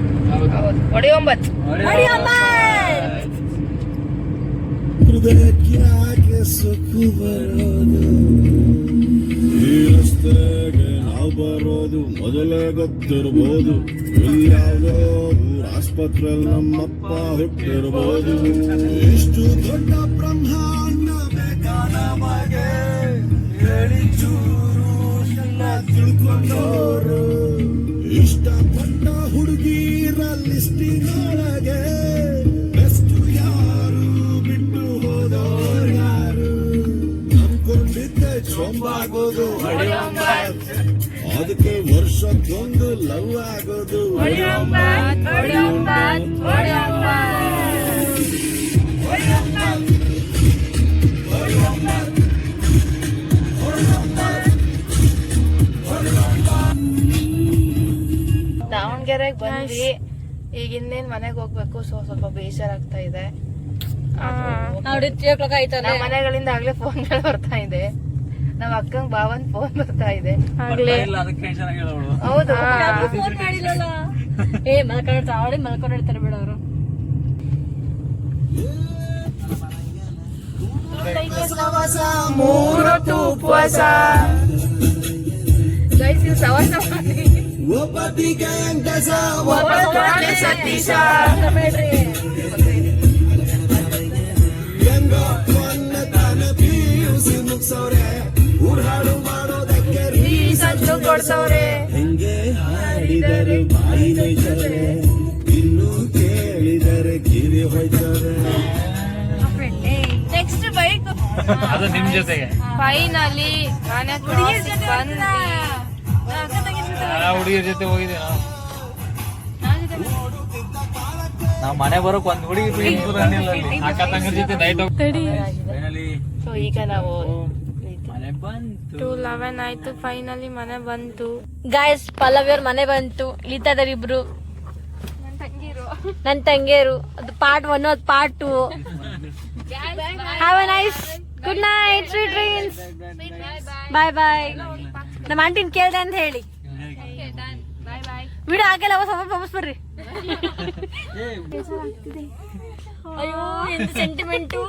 ಹೃದಯಕ್ಕೆ ಯಾಕೆ ಸೊಕ್ಕು ಬರೋದು, ಈ ರಸ್ತೆಗೆ ನಾವು ಬರೋದು ಮೊದಲೇ ಗೊತ್ತಿರ್ಬೋದು. ಇಲ್ಲಾವುದೋ ಆಸ್ಪತ್ರೆಯಲ್ಲಿ ನಮ್ಮಪ್ಪ ಹುಟ್ಟಿರ್ಬೋದು. ಇಷ್ಟು ದೊಡ್ಡ ಬ್ರಹ್ಮಾಂಡ ಬೇಕಾದ ನಮಗೆ ಹೇಳಿ ಚೂರು ಎಲ್ಲ ತಿಳ್ಕೊಂಡೋರು. ಇಷ್ಟಪಟ್ಟ ಹುಡುಗಿರ ಲಿಸ್ಟಿನೊಳಗೆ ಬೆಸ್ಟ್ ಯಾರು, ಬಿಟ್ಟು ಹೋದೋರು ಯಾರು. ನಂಬ್ಕೊಂಡಿದ್ದೆ ಚೊಂಬಾಗೋದು ಅದಕ್ಕೆ ವರ್ಷಕ್ಕೊಂದು ಲವ್ ಆಗೋದು. ದಾವಣಗೆರೆಗೆ ಬಂದ್ವಿ, ಈಗ ಇನ್ನೇನ್ ಮನೆಗೆ ಹೋಗ್ಬೇಕು. ಸ್ವಲ್ಪ ಬೇಜಾರಾಗ್ತಾ ಇದೆ. ನೋಡಿ 3 o'clock ಆಯ್ತಲ್ಲ. ನಮ್ಮ ಮನೆಗಳಿಂದ ಆಗ್ಲೇ ಫೋನ್ಗಳು ಬರ್ತಾ ಇದೆ. ನಮ್ಮ ಅಕ್ಕಂಗ್ ಭಾವನ್ ಫೋನ್ ಬರ್ತಾ ಇದೆ. ಅದಕ್ಕೆ ಟೆನ್ಷನ್ ಆಗಿಲ್ಲ ಅವಳು. ಹೌದು, ಫೋನ್ ಮಾಡಿಲ್ಲಲ್ಲ. ಮಲ್ಕೊಂಡಿರ್ತಾರೆ ಬಿಡ ಅವರು. ಮೂರೊತ್ತು ಉಪವಾಸ ಗೈಸ್, ಇದು ಸವಾಸ ಮಾಡಿ ಸತೀಶ ಸಂಚು ಕೊಡ್ಸವ್ರೆ. ನೆಕ್ಸ್ಟ್ ಬೈಕ್ ಅದು ನಿಮ್ ಜೊತೆಗೆ ಫೈನಲಿ ಹುಡುಗಿಯ ಜೊತೆ ಹೋಗಿದ್ದೆ ನಾವ್ ಮನೆ ಬರೋಕ್ ಒಂದ್ ಹುಡುಗಿ ಅಕ್ಕ ತಂಗರ ಜೊತೆ ನೈಟ್ ಫೈನಲಿ ಸೊ ಈಗ ನಾವು ಮನೆ ಬಂತು. 2:11 ಆಯ್ತು. ಫೈನಲಿ ಮನೆ ಬಂತು. ಗಾಯ್ಸ್, ಪಲ್ಲವಿಯವ್ರ ಮನೆ ಬಂತು. ಇಳಿತಾ ಇದಾರೆ ಇಬ್ರು, ನನ್ ತಂಗಿಯರು. ಅದು ಪಾರ್ಟ್ 1, ಅದು part 2. Have a nice good night, sweet dreams, bye bye. ನಮ್ಮ ಆಂಟಿನ್ ಕೇಳ್ದೆ ಅಂತ ಹೇಳಿ. ವಿಡಿಯೋ ಹಾಕಲ್ಲ, ವಾಪಸ್ ಬರ್ರಿ. ಅಯ್ಯೋ, ಎಂತ ಸೆಂಟಿಮೆಂಟು.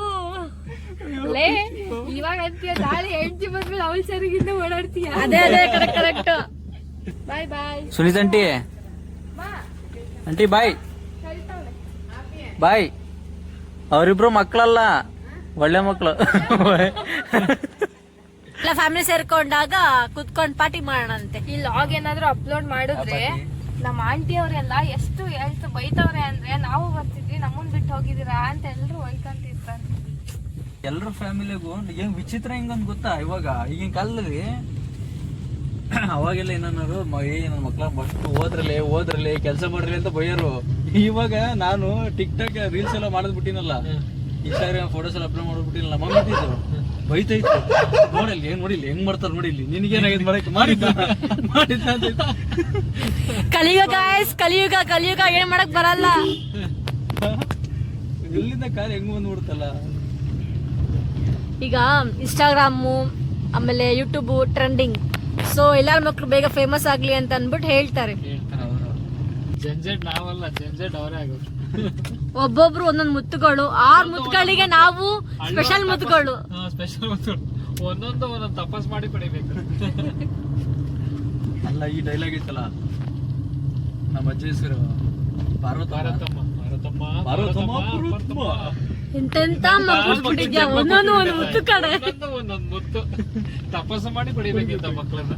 ಇವಾಗ ಅಂತೀಯ, ನಾಳೆ ಹೆಂಡತಿ ಬಂದ್ಮೇಲೆ ಅವಳ ಸರಿಗಿಂತ ಓಡಾಡ್ತೀಯ. ಅದೇ ಅದೇ ಕರೆಕ್ಟ್ ಕರೆಕ್ಟ್. ಬಾಯ್ ಬಾಯ್. ಸುನೀತ್ ಆಂಟಿ, ಆಂಟಿ ಬಾಯ್ ಬಾಯ್. ಅವರಿಬ್ರು ಮಕ್ಕಳಲ್ಲ, ಒಳ್ಳೆ ಮಕ್ಕಳು. ಎಲ್ಲ ಫ್ಯಾಮಿಲಿ ಸೇರ್ಕೊಂಡಾಗ ಕುತ್ಕೊಂಡ್ ಪಾರ್ಟಿ ಮಾಡೋಣಂತೆ. ಈ ಲಾಗ್ ಏನಾದ್ರು ಅಪ್ಲೋಡ್ ಮಾಡಿದ್ರೆ ನಮ್ಮ ಆಂಟಿ ಅವರೆಲ್ಲ ಎಷ್ಟು ಬೈತವ್ರೆ ಅಂದ್ರೆ, ನಾವು ಬರ್ತಿದ್ವಿ ನಮ್ಮನ್ ಬಿಟ್ಟು ಹೋಗಿದ್ದೀರಾ ಅಂತ ಎಲ್ರು ಹೊಯ್ಕೊಂತಿರ್ತಾರೆ. ಎಲ್ರ ಫ್ಯಾಮಿಲಿಗೂ ಏನ್ ವಿಚಿತ್ರ ಹೆಂಗಂದ್ ಗೊತ್ತಾ, ಇವಾಗ ಈಗಿನ ಕಾಲದಲ್ಲಿ ಅವಾಗೆಲ್ಲ ಏನಾರು ನನ್ನ ಮಕ್ಳ ಮಕ್ಕಳು ಓದ್ರಲೆ ಕೆಲಸ ಮಾಡ್ರಿ ಅಂತ ಬೈಯರು. ಇವಾಗ ನಾನು ಟಿಕ್ ಟಾಕ್ ರೀಲ್ಸ್ ಎಲ್ಲ ಮಾಡೋದ್ ಬಿಟ್ಟಿನಲ್ಲ, ಇನ್ಸ್ಟಾಗ್ರಾಮ್ ಫೋಟೋಸ್ ಎಲ್ಲ ಅಪ್ಲೋಡ್ ಮಾಡ್ಬಿಟ್ಟಿನಲ್ಲ, ಮಮ್ಮಿ ಬೈತೈತು. ನೋಡಿಲ್ಲ ಏನ್ ನೋಡಿಲ್ಲ ಹೆಂಗ್ ಮಾಡ್ತಾರ ನೋಡಿಲ್ಲಿ, ನಿನಗೇನಾಗಿದ್ ಮಾಡಕ್ಕೆ ಮಾಡಿದ್ದ ಕಲಿಯುಗ ಗಾಯ್ಸ್, ಕಲಿಯುಗ ಕಲಿಯುಗ, ಏನ್ ಮಾಡಕ್ ಬರಲ್ಲ. ಎಲ್ಲಿಂದ ಕಾರ್ಯ ಹೆಂಗ್ ಬಂದ್ಬಿಡ್ತಲ್ಲ. ಈಗ ಇನ್ಸ್ಟಾಗ್ರಾಮು ಆಮೇಲೆ ಯೂಟ್ಯೂಬ್ ಟ್ರೆಂಡಿಂಗ್. ಸೊ ಎಲ್ಲಾರ ಮಕ್ಳು ಬೇಗ ಫೇಮಸ್ ಆಗ್ಲಿ ಅಂತ ಅನ್ಬಿಟ್ಟು ಹೇಳ್ತಾರೆ. ಜಂಜೆಟ್ ನಾವಲ್ಲ, ಜಂಜೆಟ್ ಅವರೇ ಆಗೋದು. ಒಬ್ಬೊಬ್ರು ಒಂದೊಂದ್ ಮುತ್ತುಗಳು, 6 ಮುತ್ತುಗಳಿಗೆ ನಾವು ಸ್ಪೆಷಲ್ ಮುತ್ತುಗಳು. ಸ್ಪೆಷಲ್ ಒಂದೊಂದು ತಪಾಸ್ ಮಾಡಿ ಪಡಿಬೇಕು. ಅಲ್ಲ, ಈ ಡೈಲಾಗ್ ಐತಲ್ಲ ನಮ್ಮ ಅಜ್ಜಿ ಹೆಸರು ಭಾರತಮ್ಮ ಎಂತೆಂತ ಮಕ್ಳಿದ್ಯಾ, ಒಂದೊಂದು ಒಂದು ಮುತ್ತು ಕಡೆ. ಒಂದೊಂದು ಮುತ್ತು ತಪಾಸು ಮಾಡಿ ಪಡಿಬೇಕಿಂತ ಮಕ್ಕಳನ್ನ.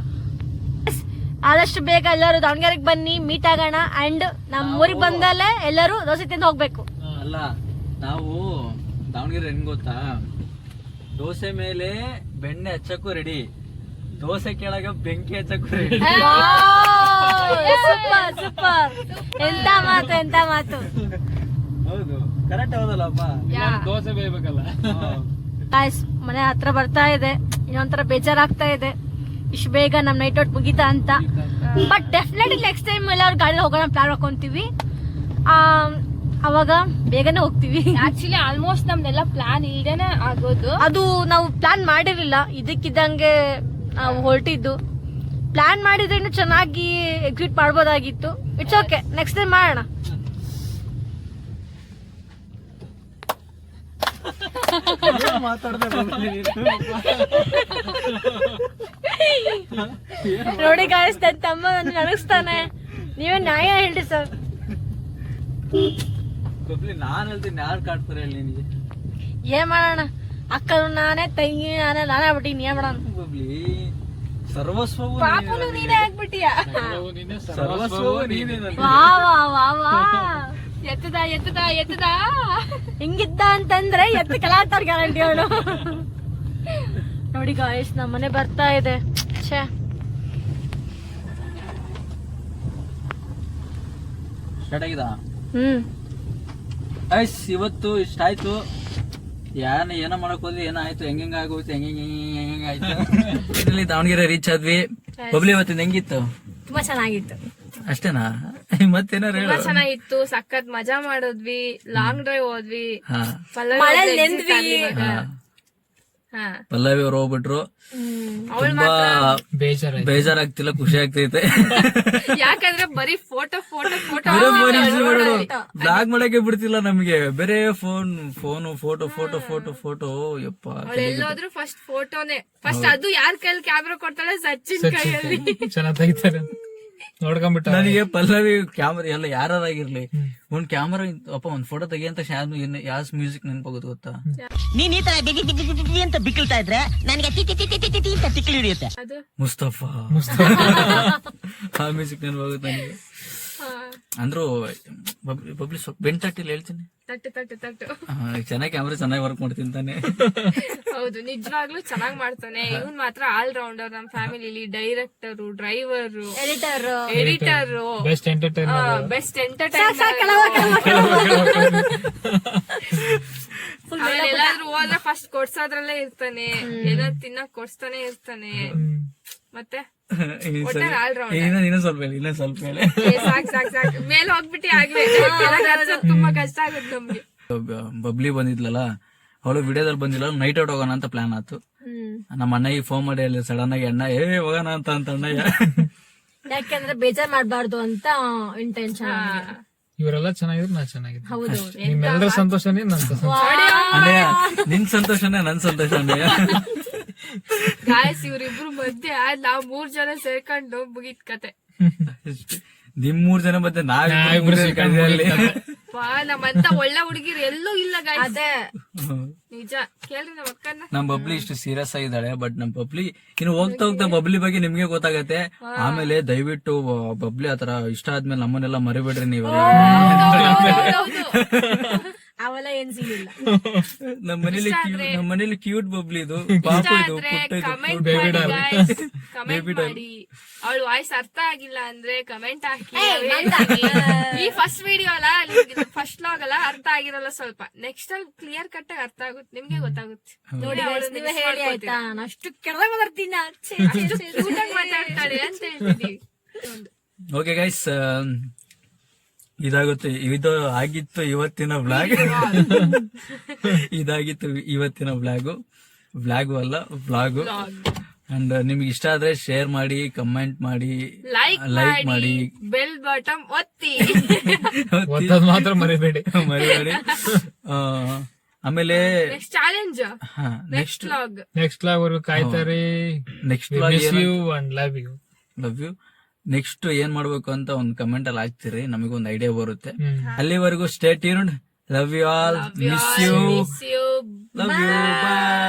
ಆದಷ್ಟು ಬೇಗ ಎಲ್ಲರೂ ದಾವಣಗೆರೆಗೆ ಬನ್ನಿ, ಮೀಟ್ ಆಗೋಣ. ಅಂಡ್ ನಮ್ಮ ಊರಿಗೆ ಬಂದಲ್ಲೇ ಎಲ್ಲರೂ ದೋಸೆ ತಿಂದು ಹೋಗ್ಬೇಕು. ಅಲ್ಲ, ನಾವು ದಾವಣಗೆರೆ ಹೆಂಗ್ ಗೊತ್ತಾ, ದೋಸೆ ಮೇಲೆ ಬೆಣ್ಣೆ ಹಚ್ಚಕ್ಕೂ ರೆಡಿ, ದೋಸೆ ಕೆಳಗ ಬೆಂಕಿ ಹಚ್ಚಕ್ಕೂ ರೆಡಿ. ಸೂಪರ್ ಸೂಪರ್, ಎಂತ ಮಾತು ಎಂತ ಮಾತು. ಹೌದು, ಕರೆಕ್ಟ್ ಹೌದಲ್ಲಪ್ಪ. ದೋಸೆ ಬೇಯ್ಬೇಕಲ್ಲ. ಗಾಯ್ಸ್, ಮನೆ ಹತ್ರ ಬರ್ತಾ ಇದೆ, ಇನ್ನೊಂಥರ ಬೇಜಾರಾಗ್ತಾ ಇದೆ ಇಷ್ಟು ಬೇಗ ನಮ್ ನೈಟ್ ಔಟ್ ಮುಗೀತಾ ಅಂತ. ಬಟ್ ಡೆಫಿನೆಟ್ಲಿ ನೆಕ್ಸ್ಟ್ ಟೈಮ್ ಎಲ್ಲರೂ ಗಾಡಿ ಹೋಗೋಣ ಪ್ಲಾನ್ ಹಾಕೊಂತೀವಿ. ಅವಾಗ ಬೇಗನೆ ಹೋಗ್ತೀವಿ. ಆಕ್ಚುಲಿ ಆಲ್ಮೋಸ್ಟ್ ನಮ್ದೆಲ್ಲ ಪ್ಲಾನ್ ಇಲ್ದೇನೆ ಆಗೋದು. ಅದು ನಾವು ಪ್ಲಾನ್ ಮಾಡಿರ್ಲಿಲ್ಲ, ಇದಕ್ಕಿದ್ದಂಗೆ ನಾವು ಹೊರಟಿದ್ದು. ಪ್ಲಾನ್ ಮಾಡಿದ್ರೆ ಇನ್ನು ಚೆನ್ನಾಗಿ ಎಕ್ಸಿಕ್ಯೂಟ್ ಮಾಡ್ಬೋದಾಗಿತ್ತು. ಇಟ್ಸ್ ಓಕೆ, ನೆಕ್ಸ್ಟ್ ಟೈಮ್ ಮಾಡೋಣ. ನೋಡಿ ಗಾಯ್ಸ್, ನನ್ನ ತಮ್ಮ ನನ್ನ ನಡಸ್ತಾನೆ, ನೀವೇ ನ್ಯಾಯ ಹೇಳ್ರಿ ಸರ್. ನಾನ್ ಹೇಳ್ತೀನಿ, ಯಾರು ಕಾಡ್ತಾರೆ ಹೇಳಿ ನಿನಗೆ? ಏನ್ ಮಾಡೋಣ, ಅಕ್ಕನು ನಾನೇ, ತಂಗಿ ನಾನೇ ಆಗ್ಬಿಟ್ಟಿನಿ. ಏನ್ ಮಾಡೋಣ? ಬಬ್ಲಿ, ಸರ್ವಸ್ವವು ಪಾಪನು ನೀನೇ ಆಗ್ಬಿಟ್ಟಿಯಾ. ಸರ್ವಸ್ವವು ನೀನೇ. ವಾ ವಾ ವಾ ವಾ, ಎತ್ತದ ಎತ್ತದ ಎತ್ತದ ಹಿಂಗಿದ್ದ ಅಂತಂದ್ರೆ ಎತ್ತು ಕಲಾತಾರ ಗ್ಯಾರಂಟಿ ಅವಳು. ನೋಡಿ ಗಾಯ್ಸ್, ನಮ್ಮ ಮನೆ ಬರ್ತಾ ಇದೆ. ಛೇ, ಸ್ಟಾರ್ಟ್ ಆಗಿದ. ಹ್ಮ್, ಇವತ್ತು ಇಷ್ಟ ಆಯ್ತು. ಏನೋ ಮಾಡಕ್ ಹೋದ್ವಿ, ಏನಾಯ್ತು, ಹೆಂಗ ಆಗೋಯ್ತು, ಹೆಂಗ ಆಯ್ತು. ಇಲ್ಲಿ ದಾವಣಗೆರೆ ರೀಚ್ ಆದ್ವಿ. ಬಬ್ಲಿ, ಇವತ್ತಿನ ಹೆಂಗಿತ್ತು? ತುಂಬಾ ಚೆನ್ನಾಗಿತ್ತು. ಅಷ್ಟೇನಾ? ಮತ್ತೇನಾರು ಹೇಳು. ಚೆನ್ನಾಗಿತ್ತು, ಸಖತ್ ಮಜಾ ಮಾಡಿದ್ವಿ, ಲಾಂಗ್ ಡ್ರೈವ್ ಹೋದ್ವಿ, ಹಾ, ಮಳೆ ನೆಂದ್ವಿ. ಪಲ್ಲವಿ ಅವ್ರು ಹೋಗ್ಬಿಟ್ರು. ತುಂಬಾ ಬೇಜಾರಾಗ್ತಿಲ್ಲ, ಖುಷಿ ಆಗ್ತೈತೆ. ಯಾಕಂದ್ರೆ ಬರೀ ಫೋಟೋ ಫೋಟೋ ಫೋಟೋ ಬ್ಲಾಗ್ ಮಾಡಕ್ಕೆ ಬಿಡ್ತಿಲ್ಲ ನಮ್ಗೆ. ಬೇರೆ phone photo photo photo photo. ಯಪ್ಪ, ಎಲ್ಲೋದ್ರು ಫಸ್ಟ್ ಫೋಟೋನೇ. ಫಸ್ಟ್ ಅದು ಯಾರ ಕೈಯಲ್ಲಿ ಕ್ಯಾಮ್ರಾ ಕೊಡ್ತಾಳೆ? ಸಚಿನ್ ಕೈಯಲ್ಲಿ. ಚೆನ್ನಾಗ್ ತೆಗಿತಾರೆ ನೋಡ್ಕೊಂಡ್ಬಿಟ್ಟ. ನನಗೆ ಪಲ್ಲವಿ ಕ್ಯಾಮ್ರಾ ಎಲ್ಲ ಯಾರಾಗಿರ್ಲಿ ಒಂದ್ ಕ್ಯಾಮ್ರಾ ಅಪ್ಪ ಒಂದ್ ಫೋಟೋ ತೆಗಿಯಂತ ಯಾವ ಮ್ಯೂಸಿಕ್ ನೆನಪಾಗೋದು ಗೊತ್ತಾ? ನೀನ್ ಈ ತರ ಬಿಗಿ ಬಿಗಿ ಬಿಗಿ ಬಿಗಿ ಅಂತ ಬಿಕ್ಕಳ್ತಾ ಇದ್ರೆ ನನಗೆ T T T T T T ಅಂತ ತಿಕ್ಲಿ ಹಿಡಿಯುತ್ತೆ. ಮುಸ್ತಫಾ ಆ ಮ್ಯೂಸಿಕ್ ನೆನಪಾಗುತ್ತೆ ನನಗೆ. ಅಂದ್ರು ಬಬ್ಲಿ ಸ್ವಲ್ಪ ಬೆಂಟಟ್ಟಿಲ್ಲ ಹೇಳ್ತೀನಿ. ತಟ್ಟು ತಟ್ಟು ತಟ್ಟು. ಚೆನ್ನಾಗಿ ಕ್ಯಾಮ್ರಾ ಚೆನ್ನಾಗಿ ವರ್ಕ್ ಮಾಡ್ತೀನಿ ತಾನೆ. ಹೌದು, ನಿಜವಾಗ್ಲೂ ಚೆನ್ನಾಗ್ ಮಾಡ್ತಾನೆ. ಇವನ್ ಮಾತ್ರ ಆಲ್ ರೌಂಡರ್. ನಮ್ ಫ್ಯಾಮಿಲಿಲಿ director, driver, editor, best entertainer. Best entertainer. ಎಲ್ಲಾದ್ರೂ ಹೋದ್ರೆ ಫಸ್ಟ್ ಕೊಡ್ಸೋದ್ರಲ್ಲೇ ಇರ್ತಾನೆ. ಏನಾದ್ರು ತಿನ್ನಕ್ ಕೊಡ್ಸ್ತಾನೆ ಇರ್ತಾನೆ. ಮತ್ತೆ ಆಲ್ ರೌಂಡರ್. ಇನ್ನೊಂದ್ ಸ್ವಲ್ಪ ಹೇಳಿ. ಸಾಕ್ ಸಾಕ್ ಸಾಕ್ ಮೇಲೆ ಹೋಗ್ಬಿಟ್ಟಿ ಆಗ್ಲೇ. ತುಂಬಾ ಕಷ್ಟ ಆಗುತ್ತೆ ನಮ್ಗೆ. ಬಬ್ಲಿ ಬಂದಿದ್ಲಲ್ಲ, ಅವಳು ವಿಡಿಯೋದಲ್ಲಿ ಬಂದಿಲ್ಲ. ನೈಟ್ ಔಟ್ ಹೋಗೋಣ ಅಂತ ಪ್ಲಾನ್ ಆಯ್ತು. ನಮ್ಮ ಅಣ್ಣಗೆ ಫೋನ್ ಮಾಡಿ ಅಲ್ಲಿ ಸಡನ್ ಆಗಿ ಅಣ್ಣ ಹೋಗೋಣ ಅಂತ ಅಣ್ಣಯ್ಯ. ಯಾಕಂದ್ರೆ ಬೇಜಾರ್ ಮಾಡ್ಬಾರ್ದು ಅಂತ ಇಂಟೆನ್ಷನ್. ಇವರೆಲ್ಲ ಚೆನ್ನಾಗಿದ್ರು ನಾ ಚೆನ್ನಾಗಿದ್ದೆ. ಹೌದು, ನಿಮ್ಮೆಲ್ಲರ ಸಂತೋಷನೇ ನನ್ ಸಂತೋಷ. ಅಣ್ಣಯ್ಯ ನಿನ್ ಸಂತೋಷನೇ ನನ್ ಸಂತೋಷ ಅಣ್ಣಯ್ಯ. ಗಾಯಸ್ ಇವ್ರಿಬ್ರು ಮಧ್ಯೆ ನಾವ್ 3 ಜನ ಸೇರ್ಕೊಂಡು ಮುಗಿತ್ ಕತೆ. ನಿಮ್ 3 ಜನ ಮತ್ತೆ ನಾವಿಬ್ರು ಸೇರ್ಕೊಂಡ್ವಿ. ನಮ್ಮಂತ ಒಳ್ಳೆ ಹುಡುಗಿರು ಎಲ್ಲೂ ಇಲ್ಲ ಗಾಯ್ಸ್. ಅದೇ ನಿಜ. ಕೇಳ್ರಿ ನಮ್ಮ ಅಕ್ಕನ. ನಮ್ ಬಬ್ಲಿ ಇಷ್ಟು ಸೀರಿಯಸ್ ಆಗಿದ್ದಾಳೆ. ಬಟ್ ನಮ್ ಬಬ್ಲಿ ಇನ್ನು ಹೋಗ್ತಾ ಹೋಗ್ತಾ ಬಬ್ಲಿ ಬಗ್ಗೆ ನಿಮ್ಗೆ ಗೊತ್ತಾಗತ್ತೆ. ಆಮೇಲೆ ದಯವಿಟ್ಟು ಬಬ್ಲಿ ಆತರ ಇಷ್ಟ ಆದ್ಮೇಲೆ ನಮ್ಮನ್ನೆಲ್ಲ ಮರಿಬೇಡ್ರಿ ನೀವೆಲ್ಲ. ಅವೆಲ್ಲ ಏನ್ ಸೀನಿಲ್ಲ. ನಮ್ಮ ಮನೇಲಿ ಕ್ಯೂಟ್ ಬಬ್ಲಿ ಇದು. ಪಾಪು ಇದು ಕಮೆಂಟ್ ಮಾಡಿ. ಅವಳು ವಾಯ್ಸ್ ಅರ್ಥ ಆಗಿಲ್ಲ ಅಂದ್ರೆ ಕಮೆಂಟ್ ಹಾಕಿ. ಈ ಫಸ್ಟ್ ವಿಡಿಯೋ ಅಲ್ಲ, ಫಸ್ಟ್ ಲಾಗ್ ಅಲ್ಲ, ಅರ್ಥ ಆಗಿರಲ್ಲ ಸ್ವಲ್ಪ. ನೆಕ್ಸ್ಟ್ ಅಲ್ಲಿ ಕ್ಲಿಯರ್ ಕಟ್ ಆಗಿ ಅರ್ಥ ಆಗುತ್ತೆ, ನಿಮ್ಗೆ ಗೊತ್ತಾಗುತ್ತೆ. ನೋಡಿ ನೀವೇ ಹೇಳಿ ಆಯ್ತಾ, ಅಷ್ಟು ಕೆಳಗ ಬರ್ತೀನಿ ಮಾತಾಡ್ತಾಳೆ ಅಂತ ಹೇಳ್ತಿದೀವಿ. ಓಕೆ ಗೈಸ್, ಇದು ಆಗಿತ್ತು ಇವತ್ತಿನ ಬ್ಲಾಗ್. ಇದಾಗಿತ್ತು ಇವತ್ತಿನ ಬ್ಲಾಗು ಅಲ್ಲ ಬ್ಲಾಗು. ಅಂಡ್ ನಿಮ್ಗೆ ಇಷ್ಟ ಆದ್ರೆ ಶೇರ್ ಮಾಡಿ, ಕಮೆಂಟ್ ಮಾಡಿ, ಲೈಕ್ ಮಾಡಿ, ಬೆಲ್ ಬಟನ್ ಒತ್ತಿ ಮಾತ್ರ ಮರಿಬೇಡಿ. ಆಮೇಲೆ ಚಾಲೆಂಜ್ ನೆಕ್ಸ್ಟ್ ಲಾಗ್ ವರ್ಗು ಕಾಯ್ತಾರೆ. Next log love you. Next ಏನ್ ಮಾಡ್ಬೇಕು ಅಂತ ಒಂದ್ ಕಮೆಂಟ್ ಅಲ್ಲಿ ಹಾಕ್ತಿರಿ, ನಮಗೊಂದು ಐಡಿಯಾ ಬರುತ್ತೆ. ಅಲ್ಲಿವರೆಗೂ stay tuned. Love you all, miss you, love you, bye.